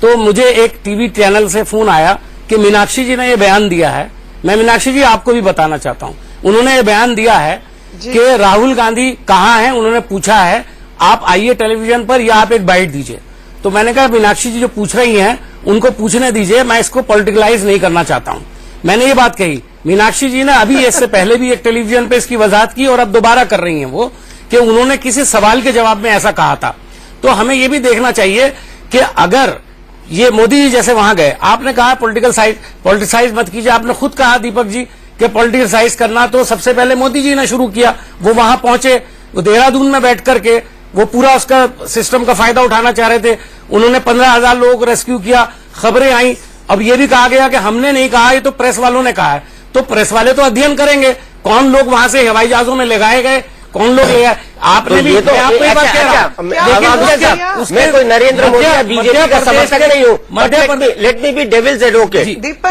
Speaker 14: तो मुझे एक टीवी चैनल से फोन आया कि मीनाक्षी जी ने ये बयान दिया है। मैं मीनाक्षी जी आपको भी बताना चाहता हूं, उन्होंने ये बयान दिया है कि राहुल गांधी कहाँ हैं, उन्होंने पूछा है आप आइए टेलीविजन पर या आप एक बाइट दीजिए। तो मैंने कहा मीनाक्षी जी जो पूछ रही हैं उनको पूछने दीजिए, मैं इसको पॉलिटिकलाइज नहीं करना चाहता हूं। मैंने ये बात कही। मीनाक्षी जी ने अभी इससे पहले भी एक टेलीविजन पे इसकी वजाहत की और अब दोबारा कर रही हैं वो, कि उन्होंने किसी सवाल के जवाब में ऐसा कहा था। तो हमें ये भी देखना चाहिए कि अगर ये मोदी जी जैसे वहां गए, आपने कहा पॉलिटिसाइज मत कीजिए, आपने खुद कहा दीपक जी कि पॉलिटिसाइज करना तो सबसे पहले मोदी जी ने शुरू किया। वो वहां पहुंचे, वो देहरादून में बैठ करके वो पूरा उसका सिस्टम का फायदा उठाना चाह रहे थे। उन्होंने 15,000 लोगों को रेस्क्यू किया, खबरें आई। अब ये भी कहा गया कि हमने नहीं कहा, ये तो प्रेस वालों ने कहा है। तो प्रेस वाले तो अध्ययन करेंगे कौन लोग वहां से हवाई जहाजों में ले गए गए, कौन लोग ले गए। आपने भी, मैं आपको एक बात कह रहा हूं,
Speaker 1: मैं कोई नरेंद्र मोदी या बीजेपी का समर्थक नहीं हूँ। Let me be devil's advocate.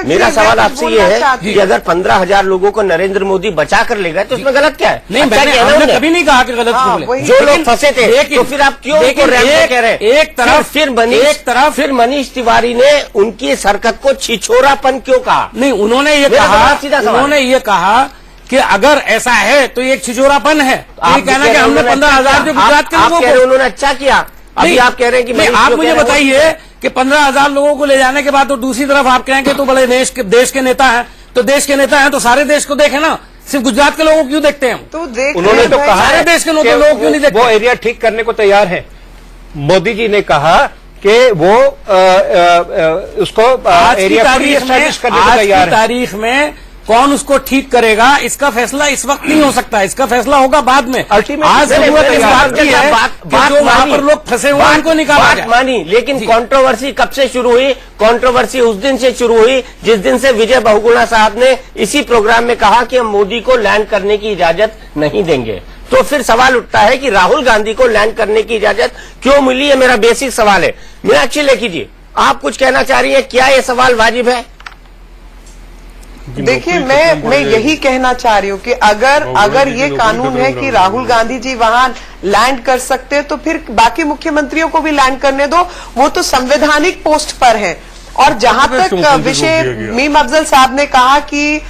Speaker 1: मेरा सवाल आपसे ये है कि अगर 15,000 लोगों को नरेंद्र मोदी बचा कर ले गए तो उसमें गलत क्या है?
Speaker 14: नहीं, मैंने कभी नहीं कहा कि गलत बोले।
Speaker 1: जो लोग फंसे थे तो फिर आप क्यों उनको रैंप कह रहे हैं?
Speaker 14: एक तरफ
Speaker 1: फिर मनीष तिवारी ने उनकी हरकत को छिछोरापन क्यों कहा?
Speaker 14: नहीं, उन्होंने ये कहा कि अगर ऐसा है तो ये एक छिछोरापन है। ये कहना कि हमने 15,000 जो गुजरात के लोगों को,
Speaker 1: उन्होंने अच्छा किया। अभी आप कह रहे हैं कि
Speaker 14: आप मुझे बताइए कि 15,000 लोगों को ले जाने के बाद तो दूसरी तरफ आप कहेंगे तो बड़े देश के नेता हैं। तो देश के नेता हैं तो सारे देश को देखें ना, सिर्फ गुजरात के लोगों को क्यों देखते हैं?
Speaker 15: तो
Speaker 16: उन्होंने तो कहा
Speaker 14: सारे देश के लोगों क्यों नहीं देखते?
Speaker 16: वो एरिया ठीक करने को तैयार है। मोदी जी ने कहा कि वो उसको एरिया एस्टैब्लिश करने को तैयार है।
Speaker 14: तारीख में कौन उसको ठीक करेगा इसका फैसला इस वक्त नहीं हो सकता, इसका फैसला होगा बाद में। आज जरूरत इस बात की है कि जो वहां पर लोग फंसे हुए उनको निकाला जाए।
Speaker 1: मानी, लेकिन कंट्रोवर्सी कब से शुरू हुई? कंट्रोवर्सी उस दिन से शुरू हुई जिस दिन से विजय बहुगुणा साहब ने इसी प्रोग्राम में कहा कि हम मोदी को लैंड करने की इजाजत नहीं देंगे। तो फिर सवाल उठता है कि राहुल गांधी को लैंड करने की इजाजत क्यों मिली है? मेरा बेसिक सवाल है। मीनाक्षी लेखी जी, आप कुछ कहना चाह रही है, क्या ये सवाल वाजिब है?
Speaker 15: देखिए, मैं यही कहना चाह रही हूँ कि अगर ये कानून है कि राहुल गांधी जी वहां लैंड कर सकते हैं तो फिर बाकी मुख्यमंत्रियों को भी लैंड करने दो। वो तो संवैधानिक पोस्ट पर है और जहां तक विषय मीम अफजल साहब ने कहा कि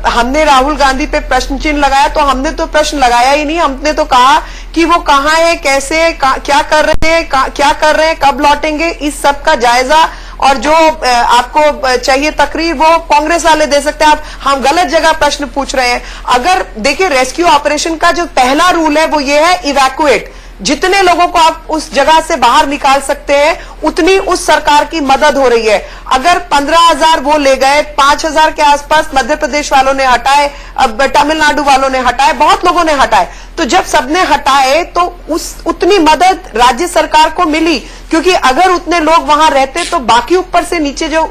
Speaker 15: हमने राहुल गांधी पे प्रश्न चिन्ह लगाया, तो हमने तो प्रश्न लगाया ही नहीं, हमने तो कहा कि वो कहाँ है, कैसे क्या कर रहे हैं, कब लौटेंगे, इस सब का जायजा और जो आपको चाहिए तकरीर वो कांग्रेस वाले दे सकते हैं। आप हम गलत जगह प्रश्न पूछ रहे हैं। अगर देखिए रेस्क्यू ऑपरेशन का जो पहला रूल है वो ये है इवैक्यूएट, जितने लोगों को आप उस जगह से बाहर निकाल सकते हैं उतनी उस सरकार की मदद हो रही है। अगर 15,000 वो ले गए, 5,000 के आसपास मध्य प्रदेश वालों ने हटाए, अब तमिलनाडु वालों ने हटाए, बहुत लोगों ने हटाए, तो जब सबने हटाए तो उतनी मदद राज्य सरकार को मिली, क्योंकि अगर उतने लोग वहां रहते तो बाकी ऊपर से नीचे जो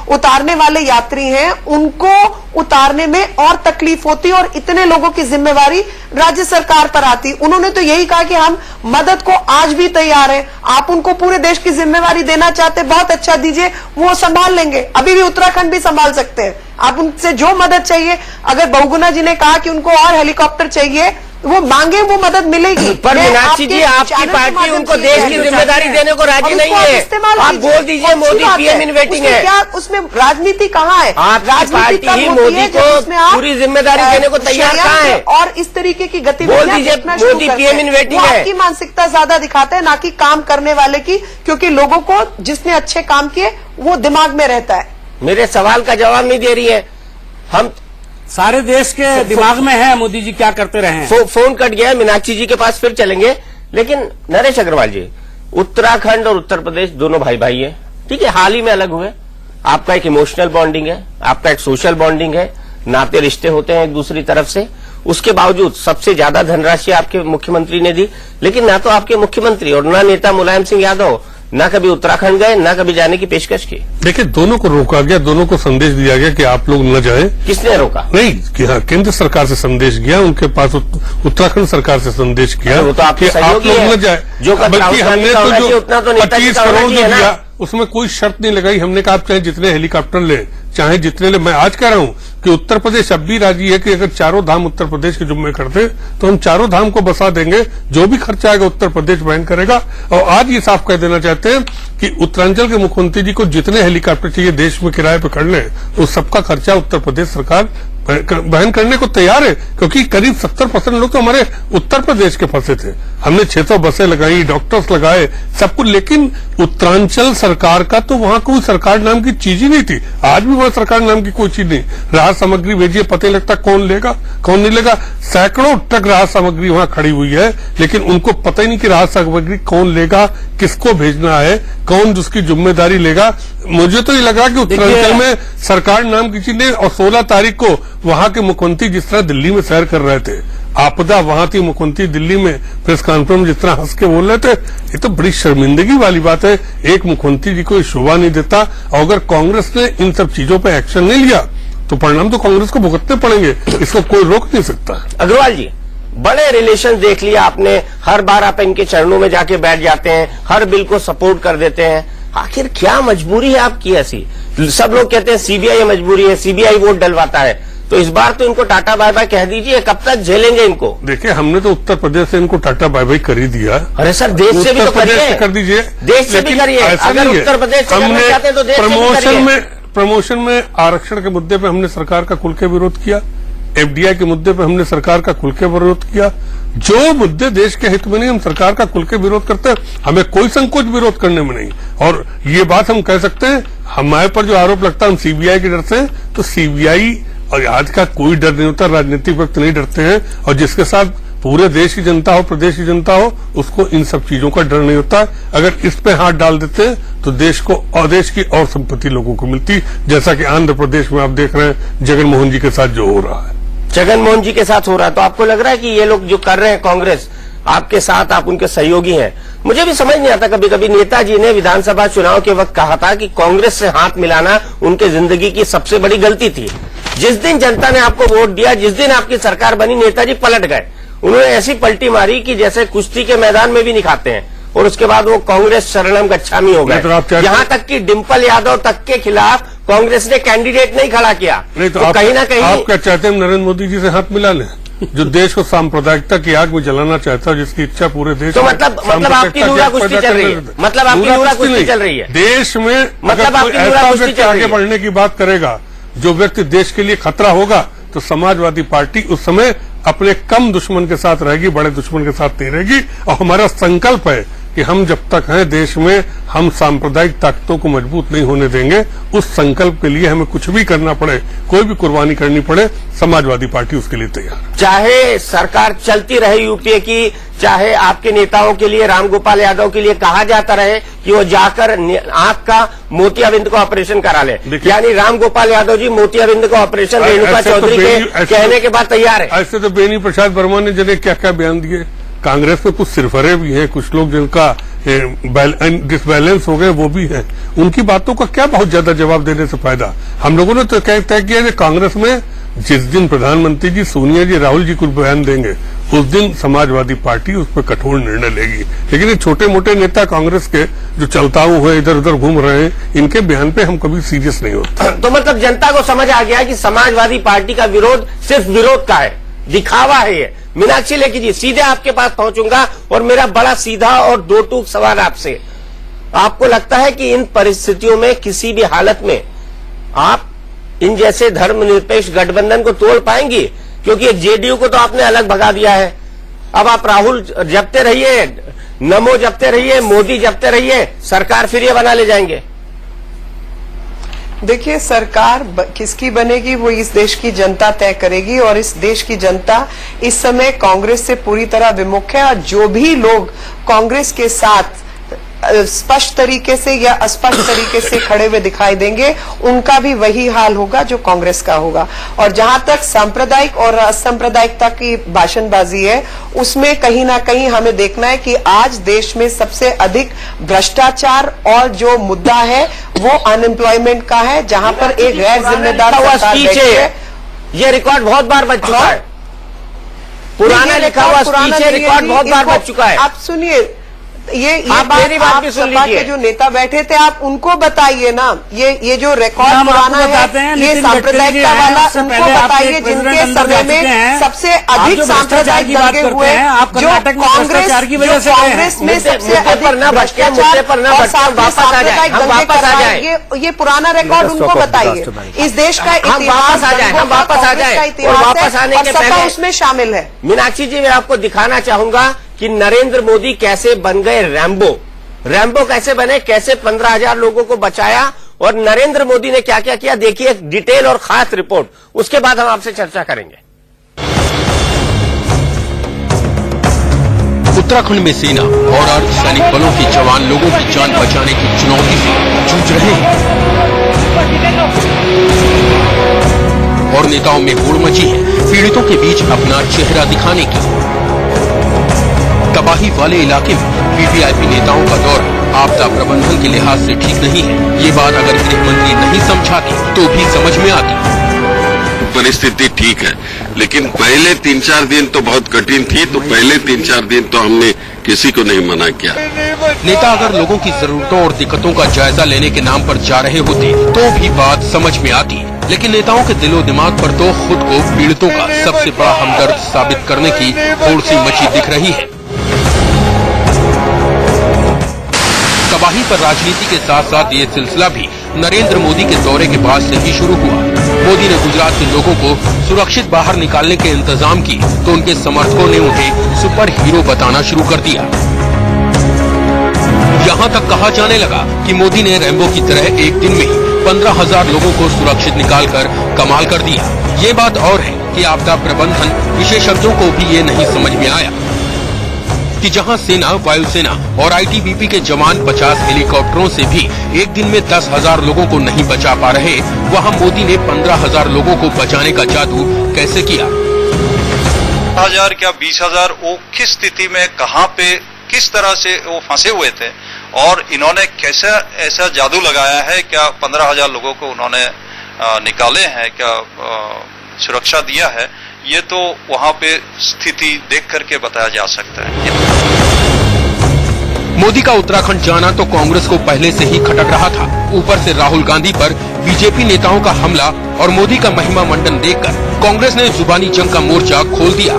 Speaker 15: उतारने वाले यात्री हैं उनको उतारने में और तकलीफ होती और इतने लोगों की जिम्मेवारी राज्य सरकार पर आती। उन्होंने तो यही कहा कि हम मदद को आज भी तैयार हैं, आप उनको पूरे देश की जिम्मेवारी देना चाहते, बहुत अच्छा दीजिए, वो संभाल लेंगे, अभी भी उत्तराखंड भी संभाल सकते हैं। आप उनसे जो मदद चाहिए, अगर बहुगुणा जी ने कहा कि उनको और हेलीकॉप्टर चाहिए, वो मांगे, वो मदद मिलेगी।
Speaker 1: पर मीनाक्षी जी, आपकी पार्टी उनको देश की जिम्मेदारी देने को राजी नहीं है। आप बोल दीजिए मोदी पीएम इन वेटिंग है।
Speaker 15: क्या उसमें राजनीति कहाँ है?
Speaker 1: आपकी पार्टी ही मोदी को पूरी जिम्मेदारी देने को तैयार कहाँ है?
Speaker 15: और इस तरीके की गतिविधियां
Speaker 1: बोल दीजिए मोदी पीएम इन वेटिंग है।
Speaker 15: आपकी मानसिकता ज्यादा दिखाता है, ना कि काम करने वाले की, क्योंकि लोगों को जिसने अच्छे काम किए वो दिमाग में रहता है।
Speaker 1: मेरे सवाल का जवाब नहीं दे रही है। हम
Speaker 14: सारे देश के दिमाग में है मोदी जी क्या करते रहे हैं।
Speaker 1: फोन कट गया, मीनाक्षी जी के पास फिर चलेंगे। लेकिन नरेश अग्रवाल जी, उत्तराखंड और उत्तर प्रदेश दोनों भाई भाई हैं, ठीक है, हाल ही में अलग हुए। आपका एक इमोशनल बॉन्डिंग है, आपका एक सोशल बॉन्डिंग है, नाते रिश्ते होते हैं एक दूसरी तरफ से। उसके बावजूद सबसे ज्यादा धनराशि आपके मुख्यमंत्री ने दी, लेकिन ना तो आपके मुख्यमंत्री और ना नेता मुलायम सिंह यादव ना कभी उत्तराखंड गए, ना कभी जाने की पेशकश की।
Speaker 6: देखिए, दोनों को रोका गया, दोनों को संदेश दिया गया कि आप लोग न जाएं।
Speaker 1: किसने रोका?
Speaker 6: नहीं, कि हाँ, केंद्र सरकार से संदेश गया, उनके पास उत्तराखंड सरकार से संदेश किया
Speaker 1: वो तो
Speaker 6: कि आप लोग न जाए। बल्कि हमने तो जो 25 करोड़ जो दिया उसमें कोई शर्त नहीं लगाई। हमने कहा आप चाहे जितने हेलीकॉप्टर ले, चाहे जितने ले। मैं आज कह रहा हूं कि उत्तर प्रदेश अब भी राजी है कि अगर चारों धाम उत्तर प्रदेश के जुम्मे करते तो हम चारों धाम को बसा देंगे, जो भी खर्चा आएगा उत्तर प्रदेश वहन करेगा। और आज ये साफ कह देना चाहते हैं कि उत्तरांचल के मुख्यमंत्री जी को जितने हेलीकॉप्टर चाहिए देश में किराए पर कर लें, उस सबका खर्चा उत्तर प्रदेश सरकार वहन करने को तैयार है, क्योंकि करीब 70% लोग तो हमारे उत्तर प्रदेश के फंसे थे। हमने 600 बसें लगाई, डॉक्टर्स लगाए, सब कुछ, लेकिन उत्तरांचल सरकार का तो वहां कोई सरकार नाम की चीज ही नहीं थी। आज भी वहां सरकार नाम की कोई चीज नहीं। राहत सामग्री भेजिए, पता नहीं लगता कौन लेगा कौन नहीं लेगा। सैकड़ों ट्रक राहत सामग्री वहां खड़ी हुई है, लेकिन उनको पता ही नहीं कि राहत सामग्री कौन लेगा, किसको भेजना है, कौन उसकी जिम्मेदारी लेगा। मुझे तो ये लगा कि उत्तरांचल में सरकार नाम की चीज नहीं। और 16 तारीख को वहां के मुख्यमंत्री जिस तरह दिल्ली में सैर कर रहे थे, आपदा वहां थी, मुख्यमंत्री दिल्ली में प्रेस कॉन्फ्रेंस में जिस तरह हंस के बोल रहे थे, ये तो बड़ी शर्मिंदगी वाली बात है। एक मुख्यमंत्री जी को शोभा नहीं देता। और अगर कांग्रेस ने इन सब चीजों पर एक्शन नहीं लिया तो परिणाम तो कांग्रेस को भुगतने पड़ेंगे, इसको कोई रोक नहीं सकता।
Speaker 1: अग्रवाल जी, बड़े रिलेशन देख लिया आपने, हर बार आप इनके चरणों में जाके बैठ जाते हैं, हर बिल को सपोर्ट कर देते हैं। आखिर क्या मजबूरी है आपकी ऐसी? सब लोग कहते हैं सीबीआई मजबूरी है, सीबीआई वोट डलवाता है, तो इस बार तो इनको टाटा बाय बाय कह दीजिए। कब तक झेलेंगे इनको?
Speaker 6: देखिए, हमने तो उत्तर प्रदेश से इनको टाटा बाय बाय कर ही दिया।
Speaker 1: अरे सर, देश से भी तो करिए,
Speaker 6: कर दीजिए,
Speaker 1: देश से भी करिए। अगर उत्तर प्रदेश से करना चाहते हैं तो देश से भी करिए।
Speaker 6: प्रमोशन में आरक्षण के मुद्दे पे हमने सरकार का खुल के विरोध किया, एफडीआई के मुद्दे पे हमने सरकार का खुल के विरोध किया। जो मुद्दे देश के हित में नहीं, हम सरकार का खुल के विरोध करते हैं, हमें कोई संकोच विरोध करने में नहीं। और ये बात हम कह सकते हैं, हमारे पर जो आरोप लगता है हम सीबीआई के डर से, तो सीबीआई और आज का कोई डर नहीं होता, राजनीतिक वक्त नहीं डरते हैं। और जिसके साथ पूरे देश की जनता हो, प्रदेश की जनता हो, उसको इन सब चीजों का डर नहीं होता। अगर इस पे हाथ डाल देते हैं तो देश को और देश की और संपत्ति लोगों को मिलती, जैसा कि आंध्र प्रदेश में आप देख रहे हैं जगनमोहन जी के साथ जो हो रहा है।
Speaker 1: जगनमोहन जी के साथ हो रहा है, तो आपको लग रहा है कि ये लोग जो कर रहे हैं कांग्रेस आपके साथ, आप उनके सहयोगी हैं? मुझे भी समझ नहीं आता, कभी कभी नेताजी ने विधानसभा चुनाव के वक्त कहा था कि कांग्रेस से हाथ मिलाना उनके जिंदगी की सबसे बड़ी गलती थी। जिस दिन जनता ने आपको वोट दिया, जिस दिन आपकी सरकार बनी, नेताजी पलट गए। उन्होंने ऐसी पलटी मारी कि जैसे कुश्ती के मैदान में भी नहीं खाते हैं, और उसके बाद वो कांग्रेस शरणम गच्छामी हो गए। यहाँ तक कि डिम्पल यादव तक के खिलाफ कांग्रेस ने कैंडिडेट नहीं खड़ा किया।
Speaker 6: नहीं तो कहीं ना कहीं आप क्या चाहते हैं, नरेंद्र मोदी जी से हाथ मिला लें? जो देश को सांप्रदायिकता की आग में जलाना चाहता है, जिसकी इच्छा पूरे देश
Speaker 1: तो मतलब आपकी नूरा कुश्ती चल रही है, मतलब आपकी नूरा कुश्ती चल रही है
Speaker 6: देश में।
Speaker 1: मतलब
Speaker 6: अगर कोई ऐसा व्यक्ति आगे बढ़ने की बात करेगा जो व्यक्ति देश के लिए खतरा होगा, तो समाजवादी पार्टी उस समय अपने कम दुश्मन के साथ रहेगी, बड़े दुश्मन के साथ नहीं रहेगी। और हमारा संकल्प है कि हम जब तक हैं देश में, हम सांप्रदायिक ताकतों को मजबूत नहीं होने देंगे। उस संकल्प के लिए हमें कुछ भी करना पड़े, कोई भी कुर्बानी करनी पड़े, समाजवादी पार्टी उसके लिए तैयार है।
Speaker 1: चाहे सरकार चलती रहे यूपीए की, चाहे आपके नेताओं के लिए, रामगोपाल यादव के लिए कहा जाता रहे कि वो जाकर आंख का मोतियाबिंद का ऑपरेशन करा ले, यानी रामगोपाल यादव जी मोतियाबिंद का ऑपरेशन रेणुका चौधरी के कहने के बाद तैयार है।
Speaker 6: ऐसे तो बेनी प्रसाद वर्मा ने जने क्या क्या बयान दिए। कांग्रेस में कुछ सिरफरे भी हैं, कुछ लोग जिनका डिसबैलेंस हो गए वो भी हैं। उनकी बातों का क्या बहुत ज्यादा जवाब देने से फायदा। हम लोगों ने तो तय किया कि कांग्रेस में जिस दिन प्रधानमंत्री जी, सोनिया जी, राहुल जी कुछ बयान देंगे, उस दिन समाजवादी पार्टी उस पर कठोर निर्णय लेगी। लेकिन ये छोटे मोटे नेता कांग्रेस के जो चलताऊ हुए इधर उधर घूम रहे हैं, इनके बयान पे हम कभी सीरियस नहीं होते।
Speaker 1: तो मतलब जनता को समझ आ गया कि समाजवादी पार्टी का विरोध सिर्फ विरोध का है, दिखावा है ये। मीनाक्षी लेखी जी, सीधे आपके पास पहुंचूंगा और मेरा बड़ा सीधा और दो टूक सवाल आपसे, आपको लगता है कि इन परिस्थितियों में किसी भी हालत में आप इन जैसे धर्मनिरपेक्ष गठबंधन को तोड़ पाएंगी? क्योंकि जेडीयू को तो आपने अलग भगा दिया है, अब आप राहुल जपते रहिए, नमो जपते रहिए, मोदी जपते रहिए, सरकार फिर ये बना ले जाएंगे।
Speaker 15: देखिए, सरकार किसकी बनेगी वो इस देश की जनता तय करेगी, और इस देश की जनता इस समय कांग्रेस से पूरी तरह विमुख है। और जो भी लोग कांग्रेस के साथ स्पष्ट तरीके से या अस्पष्ट तरीके से खड़े हुए दिखाई देंगे, उनका भी वही हाल होगा जो कांग्रेस का होगा। और जहां तक सांप्रदायिक और असंप्रदायिकता की भाषणबाजी है, उसमें कहीं ना कहीं हमें देखना है कि आज देश में सबसे अधिक भ्रष्टाचार और जो मुद्दा है वो अनएम्प्लॉयमेंट का है, जहां पर एक गैर जिम्मेदार सरकार बैठी है।
Speaker 1: ये रिकॉर्ड बहुत बार बच चुका है, पुराना लिखा हुआ स्पीच है, रिकॉर्ड बहुत बार बच चुका है।
Speaker 15: आप सुनिए, ये
Speaker 1: आप
Speaker 15: बात
Speaker 1: मेरी बात
Speaker 15: आप
Speaker 1: भी सुन
Speaker 15: सपा
Speaker 1: लीजिए।
Speaker 15: के जो नेता बैठे थे, आप उनको बताइए ना। ये जो रिकॉर्ड पुराना है, ये सांप्रदायिकता वाला उनको बताइए, जिनके समय में सबसे अधिक सांप्रदायिक दंगे हुए, जो कांग्रेस में सबसे अधिक भ्रष्टाचार और सांप्रदायिक दंगे कराए, ये पुराना रिकॉर्ड उनको बताइए। इस देश का इतिहास,
Speaker 1: हम वापस आ जाए और वापस आने के पहले
Speaker 15: उसमें शामिल है।
Speaker 1: मीनाक्षी जी, मैं आपको दिखाना चाहूंगा कि नरेंद्र मोदी कैसे बन गए रैम्बो कैसे बने, कैसे 15,000 लोगों को बचाया, और नरेंद्र मोदी ने क्या क्या किया, देखिए एक डिटेल और खास रिपोर्ट, उसके बाद हम आपसे चर्चा करेंगे।
Speaker 5: उत्तराखंड में सेना और अर्धसैनिक बलों के जवान लोगों की जान बचाने की चुनौती से जूझ रहे हैं और नेताओं में होड़ मची है पीड़ितों के बीच अपना चेहरा दिखाने की। तबाही वाले इलाके में वीवीआईपी नेताओं का दौर आपदा प्रबंधन के लिहाज से ठीक नहीं है। ये बात अगर गृह मंत्री नहीं समझाती तो भी समझ में आती।
Speaker 7: परिस्थिति ठीक है, लेकिन पहले 3-4 दिन तो बहुत कठिन थी, तो पहले 3-4 दिन तो हमने किसी को नहीं मना किया।
Speaker 5: नेता अगर लोगों की जरूरतों और दिक्कतों का जायजा लेने के नाम पर जा रहे होते तो भी बात समझ में आती, लेकिन नेताओं के दिलो दिमाग पर तो खुद को पीड़ितों का सबसे बड़ा हमदर्द साबित करने की होड़ सी मची दिख रही है। तबाही पर राजनीति के साथ साथ ये सिलसिला भी नरेंद्र मोदी के दौरे के बाद से ही शुरू हुआ। मोदी ने गुजरात के लोगों को सुरक्षित बाहर निकालने के इंतजाम की तो उनके समर्थकों ने उन्हें सुपर हीरो बताना शुरू कर दिया। यहाँ तक कहा जाने लगा कि मोदी ने रैम्बो की तरह एक दिन में ही 15,000 लोगों को सुरक्षित निकालकर कमाल कर दिया। ये बात और है कि आपदा प्रबंधन विशेषज्ञों को भी ये नहीं समझ में आया कि जहां सेना, वायुसेना और आईटीबीपी के जवान 50 हेलीकॉप्टरों से भी एक दिन में 10,000 लोगों को नहीं बचा पा रहे, वहां मोदी ने 15,000 लोगों को बचाने का जादू कैसे किया।
Speaker 17: 10,000 क्या 20,000, वो किस स्थिति में, कहां पे, किस तरह से वो फंसे हुए थे और इन्होंने कैसा ऐसा जादू लगाया है, क्या 15,000 लोगों को उन्होंने निकाले हैं, क्या सुरक्षा दिया है, ये तो वहां पे स्थिति देख करके बताया जा सकता है।
Speaker 5: मोदी का उत्तराखंड जाना तो कांग्रेस को पहले से ही खटक रहा था। ऊपर से राहुल गांधी पर बीजेपी नेताओं का हमला और मोदी का महिमा मंडन देखकर कांग्रेस ने जुबानी जंग का मोर्चा खोल दिया।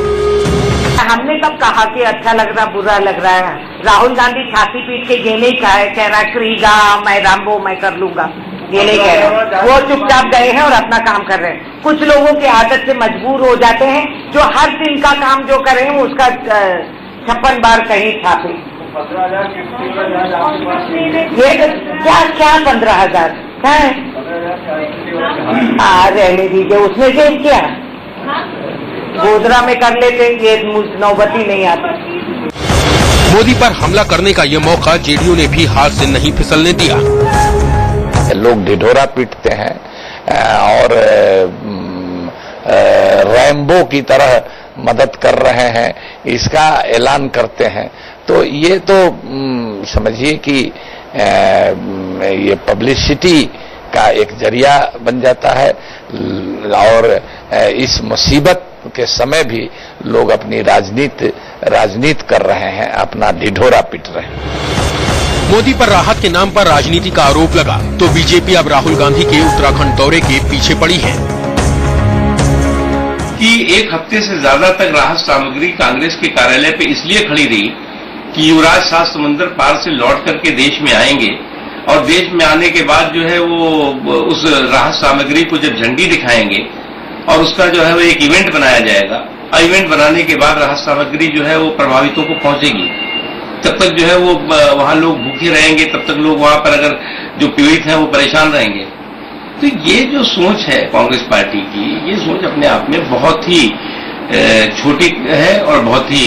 Speaker 12: हमने कब कहा कि अच्छा लग रहा बुरा लग रहा है? राहुल गांधी छाती पीट के ये नहीं कह रहा करेगा मैं रामबो मैं कर लूंगा, ये नहीं कह रहे। वो चुपचाप गए हैं और अपना काम कर रहे हैं। कुछ लोगों की आदत से मजबूर हो जाते हैं, जो हर दिन का काम जो करें उसका 56 बार कहीं छापे। ये क्या क्या 15,000 क्या है? रहने दीजिए, उसमें से क्या गोदरा में कर लेते, ये नौबती नहीं आती।
Speaker 5: मोदी पर हमला करने का ये मौका जेडीयू ने भी हाथ से नहीं फिसलने दिया।
Speaker 18: लोग ढिढोरा पीटते हैं और रैम्बो की तरह मदद कर रहे हैं, इसका ऐलान करते हैं, तो ये तो समझिए कि ये पब्लिसिटी का एक जरिया बन जाता है और इस मुसीबत के समय भी लोग अपनी राजनीति कर रहे हैं, अपना ढिढोरा पीट रहे हैं।
Speaker 5: मोदी पर राहत के नाम पर राजनीति का आरोप लगा तो बीजेपी अब राहुल गांधी के उत्तराखंड दौरे के पीछे पड़ी है।
Speaker 4: कि एक हफ्ते से ज्यादा तक राहत सामग्री कांग्रेस के कार्यालय पे इसलिए खड़ी रही कि युवराज शाह समंदर पार से लौट करके देश में आएंगे और देश में आने के बाद जो है वो उस राहत सामग्री को जब झंडी दिखाएंगे और उसका जो है वो एक इवेंट बनाया जाएगा और इवेंट बनाने के बाद राहत सामग्री जो है वो प्रभावितों को पहुंचेगी। तब तक जो है वो वहां लोग भूखे रहेंगे, तब तक लोग वहां पर अगर जो पीड़ित हैं वो परेशान रहेंगे। तो ये जो सोच है कांग्रेस पार्टी की, ये सोच अपने आप में बहुत ही छोटी है और बहुत ही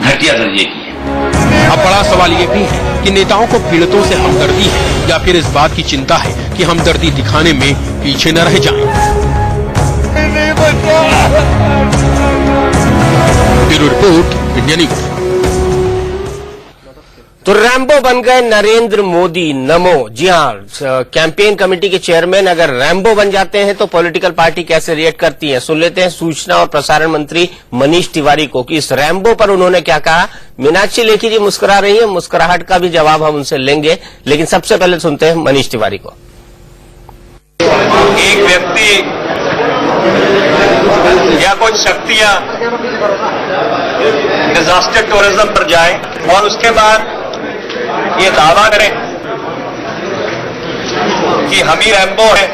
Speaker 4: घटिया दर्जे की है।
Speaker 5: अब बड़ा सवाल ये भी है कि नेताओं को पीड़ितों से हमदर्दी है या फिर इस बात की चिंता है कि हमदर्दी दिखाने में पीछे न रह जाएं। Bureau report, India news.
Speaker 1: तो रैम्बो बन गए नरेंद्र मोदी, नमो। जी हाँ, कैंपेन कमेटी के चेयरमैन अगर रैम्बो बन जाते हैं तो पॉलिटिकल पार्टी कैसे रिएक्ट करती है, सुन लेते हैं सूचना और प्रसारण मंत्री मनीष तिवारी को कि इस रैम्बो पर उन्होंने क्या कहा। मीनाक्षी लेखी जी मुस्कुरा रही है, मुस्कुराहट का भी जवाब हम उनसे लेंगे, लेकिन सबसे पहले सुनते हैं मनीष तिवारी को।
Speaker 19: एक व्यक्ति या कुछ शक्तियां डिजास्टर टूरिज्म पर जाए और उसके बाद ये दावा करें कि हम ही रैम्बो हैं,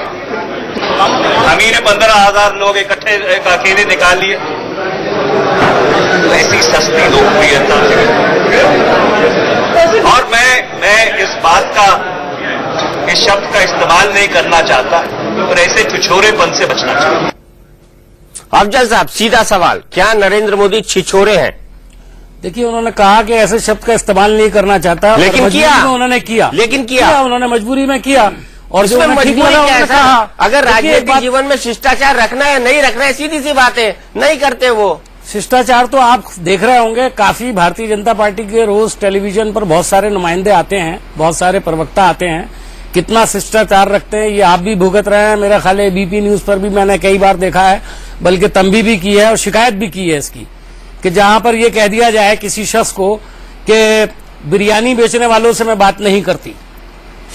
Speaker 19: हम ही ने 15,000 लोग इकट्ठे अकेले निकाल लिए। ऐसी सस्ती लोकप्रियता और मैं इस बात का, इस शब्द का इस्तेमाल नहीं करना चाहता और ऐसे छिछोरेपन से बचना चाहता।
Speaker 1: अफजल साहब, सीधा सवाल, क्या नरेंद्र मोदी छिछोरे हैं?
Speaker 14: देखिए, उन्होंने कहा कि ऐसे शब्द का इस्तेमाल नहीं करना चाहता,
Speaker 1: लेकिन किया
Speaker 14: उन्होंने किया,
Speaker 1: लेकिन किया
Speaker 14: उन्होंने मजबूरी में किया। और जो
Speaker 1: मजबूरी कैसा, अगर राजनीतिक जीवन में शिष्टाचार रखना है नहीं रखना है, सीधी सी बात है, नहीं करते वो
Speaker 14: शिष्टाचार। तो आप देख रहे होंगे, काफी भारतीय जनता पार्टी के रोज टेलीविजन पर बहुत सारे नुमाइंदे आते हैं, बहुत सारे प्रवक्ता आते हैं, कितना शिष्टाचार रखते हैं ये आप भी भुगत रहे हैं। मेरा ख्याल है बीपी न्यूज पर भी मैंने कई बार देखा है, बल्कि तंबी भी की है और शिकायत भी की है इसकी, कि जहां पर यह कह दिया जाए किसी शख्स को कि बिरयानी बेचने वालों से मैं बात नहीं करती,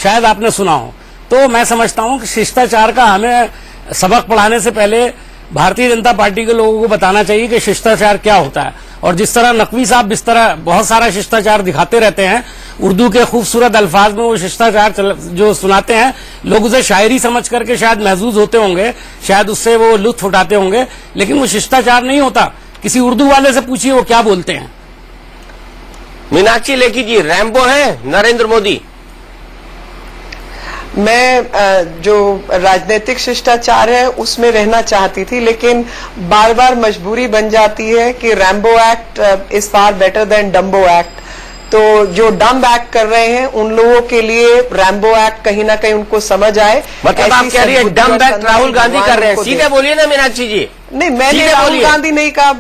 Speaker 14: शायद आपने सुना हो। तो मैं समझता हूं कि शिष्टाचार का हमें सबक पढ़ाने से पहले भारतीय जनता पार्टी के लोगों को बताना चाहिए कि शिष्टाचार क्या होता है। और जिस तरह नकवी साहब इस तरह बहुत सारा शिष्टाचार दिखाते रहते हैं, उर्दू के खूबसूरत अल्फाज में वो शिष्टाचार जो सुनाते हैं, लोग उसे शायरी समझ करके शायद महजूज होते होंगे, शायद उससे वो लुत्फ उठाते होंगे, लेकिन वो शिष्टाचार नहीं होता। किसी उर्दू वाले से पूछिए वो क्या बोलते हैं।
Speaker 1: मीनाक्षी लेखी जी, रैम्बो है नरेंद्र मोदी?
Speaker 15: मैं जो राजनीतिक शिष्टाचार है उसमें रहना चाहती थी, लेकिन बार बार मजबूरी बन जाती है कि Rambo act is far better than Dumbo act. तो जो डम्ब एक्ट कर रहे हैं उन लोगों के लिए रैम्बो एक्ट कहीं ना कहीं उनको समझ आए।
Speaker 1: मतलब आप कह रही है डम्ब एक्ट राहुल गांधी कर रहे हैं? सीधे बोलिए ना मीनाक्षी जी।
Speaker 15: नहीं, मैंने राहुल गांधी नहीं कहा।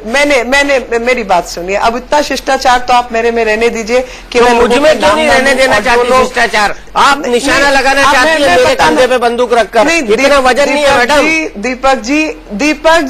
Speaker 15: मैंने मेरी बात सुनिए। अब इतना शिष्टाचार तो आप मेरे में रहने दीजिए कि
Speaker 1: तो मुझ में क्यों नहीं रहने देना चाहती शिष्टाचार? आप निशाना लगाना चाहती है मेरे कंधे पे बंदूक रखकर। इतना वजन नहीं है मैडम।
Speaker 15: दीपक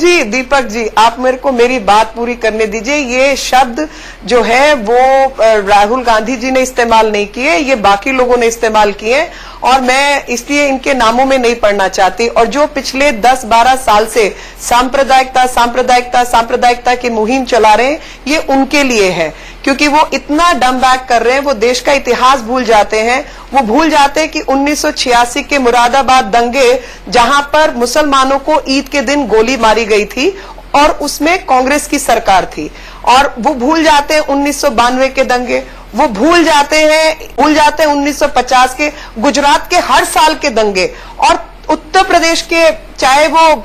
Speaker 15: जी आप मेरे को मेरी बात पूरी करने दीजिए। ये शब्द जो है वो राहुल गांधी जी ने इस्तेमाल नहीं किए, ये बाकी लोगों ने इस्तेमाल किए और मैं इसलिए इनके नामों में नहीं पढ़ना चाहती। और जो पिछले 10-12 साल से सांप्रदायिकता की मुहिम चला रहे हैं, ये उनके लिए है, क्योंकि वो इतना डम बैक कर रहे हैं, वो देश का इतिहास भूल जाते हैं। वो भूल जाते हैं कि 1986 के मुरादाबाद दंगे, जहां पर मुसलमानों को ईद के दिन गोली मारी गई थी और उसमें कांग्रेस की सरकार थी। और वो भूल जाते हैं 1992 के दंगे, वो भूल जाते हैं 1950 के, गुजरात के हर साल के दंगे, और उत्तर प्रदेश के चाहे वो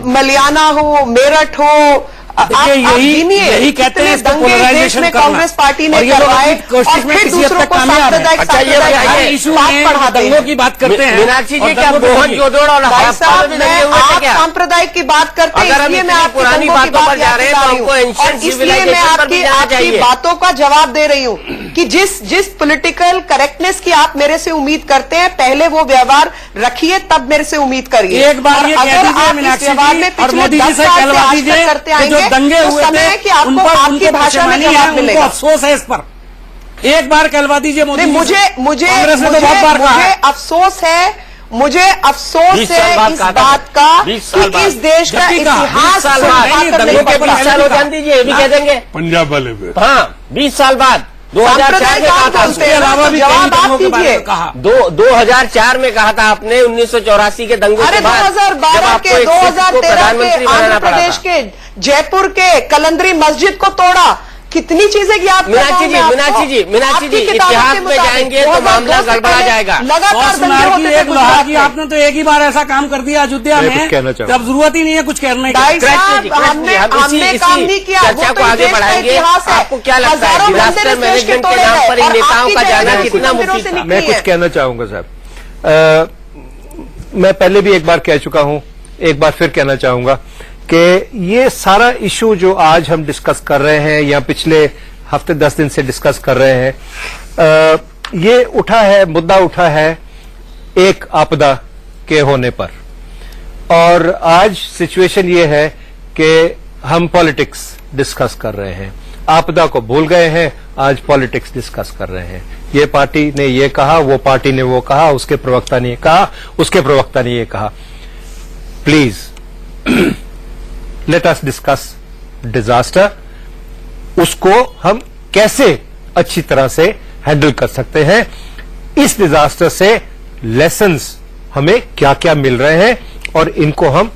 Speaker 15: मलियाना हो, मेरठ हो,
Speaker 14: यही कहते हैं
Speaker 15: दंगे देश में कांग्रेस पार्टी ने करवाए और फिर दूसरों को सांप्रदायिक
Speaker 14: दंगों की बात करते हैं।
Speaker 1: मीनाक्षी जी क्या मोहनजोदड़ो और
Speaker 15: आप सांप्रदायिक की बात करते हैं, इसलिए मैं आपकी
Speaker 1: पुरानी बातों पर जा रहे हैं तो हमको एंशिएंट
Speaker 15: इसलिए मैं आपकी बातों का जवाब दे रही हूँ कि जिस पॉलिटिकल करेक्टनेस की आप मेरे से उम्मीद करते हैं, पहले वो व्यवहार रखिए, तब मेरे से उम्मीद करिए।
Speaker 14: एक बार अगर आप इस व्यवहार में पिछले 10 साल से आज तक करते आएंगे दंगे हुए थे कि आपको आपकी भाषा में जवाब मिलेगा। अफसोस है इस पर, एक बार कहलवा दीजिए मोदी।
Speaker 15: मुझे अफसोस है, मुझे अफसोस है इस बात का कि इस देश का इतिहास
Speaker 1: 20 साल हो जान दीजिए, ये भी कह देंगे
Speaker 6: पंजाब वाले पे।
Speaker 1: हाँ 20 साल बाद 2004 में कहा था,
Speaker 14: उसके अलावा भी
Speaker 15: जवाब आप दीजिए।
Speaker 1: 2004 में कहा था आपने 1984 के दंगों के बाद
Speaker 15: 2012 के 2013 के आंध्र प्रदेश के जयपुर के कलंदरी मस्जिद को तोड़ा, कितनी चीजें की आप।
Speaker 1: मीनाक्षी जी इतिहास में जाएंगे तो मामला गड़बड़ा जाएगा।
Speaker 14: लगातार आपने तो एक ही बार ऐसा काम कर दिया अयोध्या में, तब जरूरत ही नहीं है कुछ कहने की।
Speaker 15: हमने काम नहीं किया,
Speaker 1: चर्चा को आगे बढ़ाएंगे। आपको क्या लगता है डिजास्टर मैनेजमेंट के नाम पर इन नेताओं का जाना कितना मुफीद था?
Speaker 16: मैं कुछ कहना चाहूंगा साहब। मैं पहले भी एक बार कह चुका हूं, एक बार फिर कहना चाहूंगा कि ये सारा इशू जो आज हम डिस्कस कर रहे हैं या पिछले हफ्ते 10 दिन से डिस्कस कर रहे हैं, ये उठा है, मुद्दा उठा है एक आपदा के होने पर। और आज सिचुएशन ये है कि हम पॉलिटिक्स डिस्कस कर रहे हैं, आपदा को भूल गए हैं, आज पॉलिटिक्स डिस्कस कर रहे हैं। ये पार्टी ने ये कहा, वो पार्टी ने वो कहा, उसके प्रवक्ता ने ये कहा, उसके प्रवक्ता ने ये कहा। Please let us discuss disaster, उसको हम कैसे अच्छी तरह से हैंडल कर सकते हैं, इस डिजास्टर से लेसन्स हमें क्या क्या मिल रहे हैं और इनको हम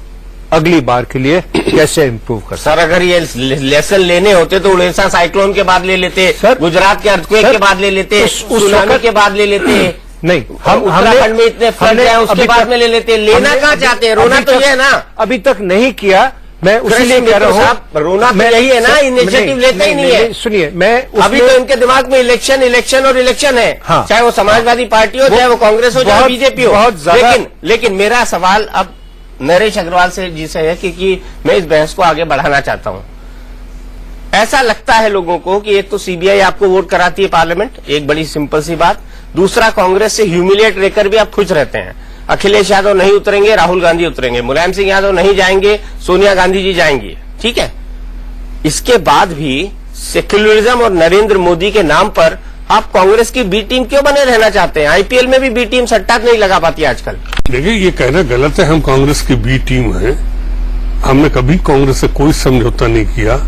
Speaker 16: अगली बार के लिए कैसे इंप्रूव कर सकते हैं।
Speaker 1: सर अगर ये लेसन लेने होते तो उड़ीसा साइक्लोन के बाद ले लेते, गुजरात के अर्थक्वेक के बाद ले लेते, सुनामी के बाद ले लेते।
Speaker 16: नहीं,
Speaker 1: हम उत्तराखंड में इतने फ्लड हैं उसके बाद में ले लेते। लेना कहाँ चाहते हैं? रोना तो ये है ना,
Speaker 16: अभी तक नहीं किया। मैं उसीलिए कह रहा हूँ,
Speaker 1: रोना तो यही है ना, इनिशिएटिव लेते ही नहीं है।
Speaker 16: सुनिए, मैं
Speaker 1: अभी तो इनके दिमाग में इलेक्शन और इलेक्शन है। हाँ, चाहे वो समाजवादी पार्टी हो, चाहे वो कांग्रेस हो, चाहे बीजेपी हो। लेकिन मेरा सवाल अब नरेश अग्रवाल जी से है कि मैं इस बहस को आगे बढ़ाना चाहता हूं। ऐसा लगता है लोगों को कि एक तो सीबीआई आपको वोट कराती है पार्लियामेंट, एक बड़ी सिंपल सी बात। दूसरा, कांग्रेस से ह्यूमिलिएट लेकर भी आप खुश रहते हैं। अखिलेश यादव नहीं उतरेंगे, राहुल गांधी उतरेंगे, मुलायम सिंह यादव नहीं जाएंगे, सोनिया गांधी जी जाएंगी, ठीक है। इसके बाद भी सेक्युलरिज्म और नरेंद्र मोदी के नाम पर आप कांग्रेस की बी टीम क्यों बने रहना चाहते हैं? आईपीएल में भी बी टीम सट्टा नहीं लगा पाती आजकल।
Speaker 6: देखिए, ये कहना गलत है हम कांग्रेस की बी टीम है। हमने कभी कांग्रेस से कोई समझौता नहीं किया।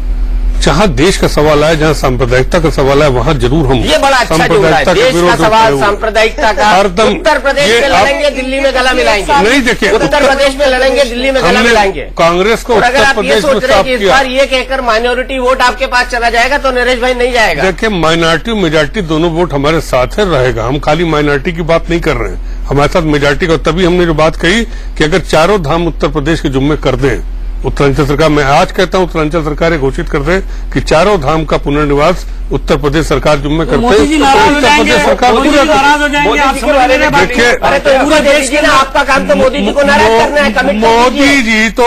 Speaker 6: जहां देश का सवाल है, जहां सांप्रदायिकता का सवाल है, वहां जरूर हम
Speaker 1: ये बड़ा अच्छा जोड़ा है। देश का सवाल, सांप्रदायिकता का। उत्तर प्रदेश में लड़ेंगे, दिल्ली में गला मिलाएंगे।
Speaker 6: नहीं, देखिए,
Speaker 1: उत्तर प्रदेश में लड़ेंगे, दिल्ली में गला मिलाएंगे।
Speaker 6: कांग्रेस को
Speaker 1: अगर आप ये सोच रहे हैं कि इस बार ये कहकर माइनॉरिटी वोट आपके पास चला जाएगा तो नरेश भाई नहीं जाएगा।
Speaker 6: देखिए, माइनॉरिटी और मेजॉरिटी दोनों वोट हमारे साथ है, रहेगा। हम खाली माइनॉरिटी की बात नहीं कर रहे हैं, हमारे साथ मेजॉरिटी का। तभी हमने जो बात कही कि अगर चारों धाम उत्तर प्रदेश के जुम्मे कर दें उत्तरांचल सरकार, मैं आज कहता हूं उत्तरांचल सरकार घोषित कर दे कि चारों धाम का पुनर्निवास उत्तर प्रदेश सरकार जुम्मे करते हैं, उत्तर प्रदेश सरकार
Speaker 1: देखिए, पूरे देश के ना आपका काम तो मोदी जी को नाराज करना है।
Speaker 6: मोदी जी तो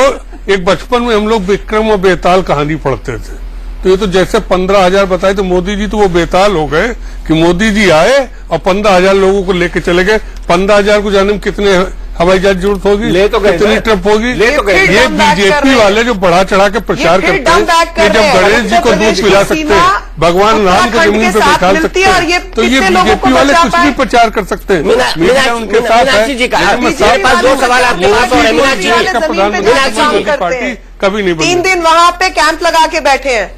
Speaker 6: एक बचपन में हम लोग विक्रम और बेताल कहानी पढ़ते थे, तो ये तो जैसे 15,000 बताए, तो मोदी जी तो वो बेताल हो गए कि मोदी जी आए और 15,000 लोगों को लेके चले गए। 15,000 को जाने में कितने हवाई जहाज जरूरत होगी,
Speaker 1: ले तो गए,
Speaker 6: कितनी ट्रिप होगी। ये बीजेपी वाले जो बढ़ा चढ़ा के प्रचार करते हैं कि जब गणेश जी को दूध पिला सकते हैं, भगवान राम को जमीन पे बैठा सकते हैं, तो ये बीजेपी वाले कुछ भी प्रचार कर सकते हैं। मीडिया उनके साथ है।
Speaker 1: दो सवाल आपके पास और
Speaker 6: प्रधानमंत्री की पार्टी कभी नहीं बनी।
Speaker 15: 3 दिन वहां पे कैंप लगा के बैठे हैं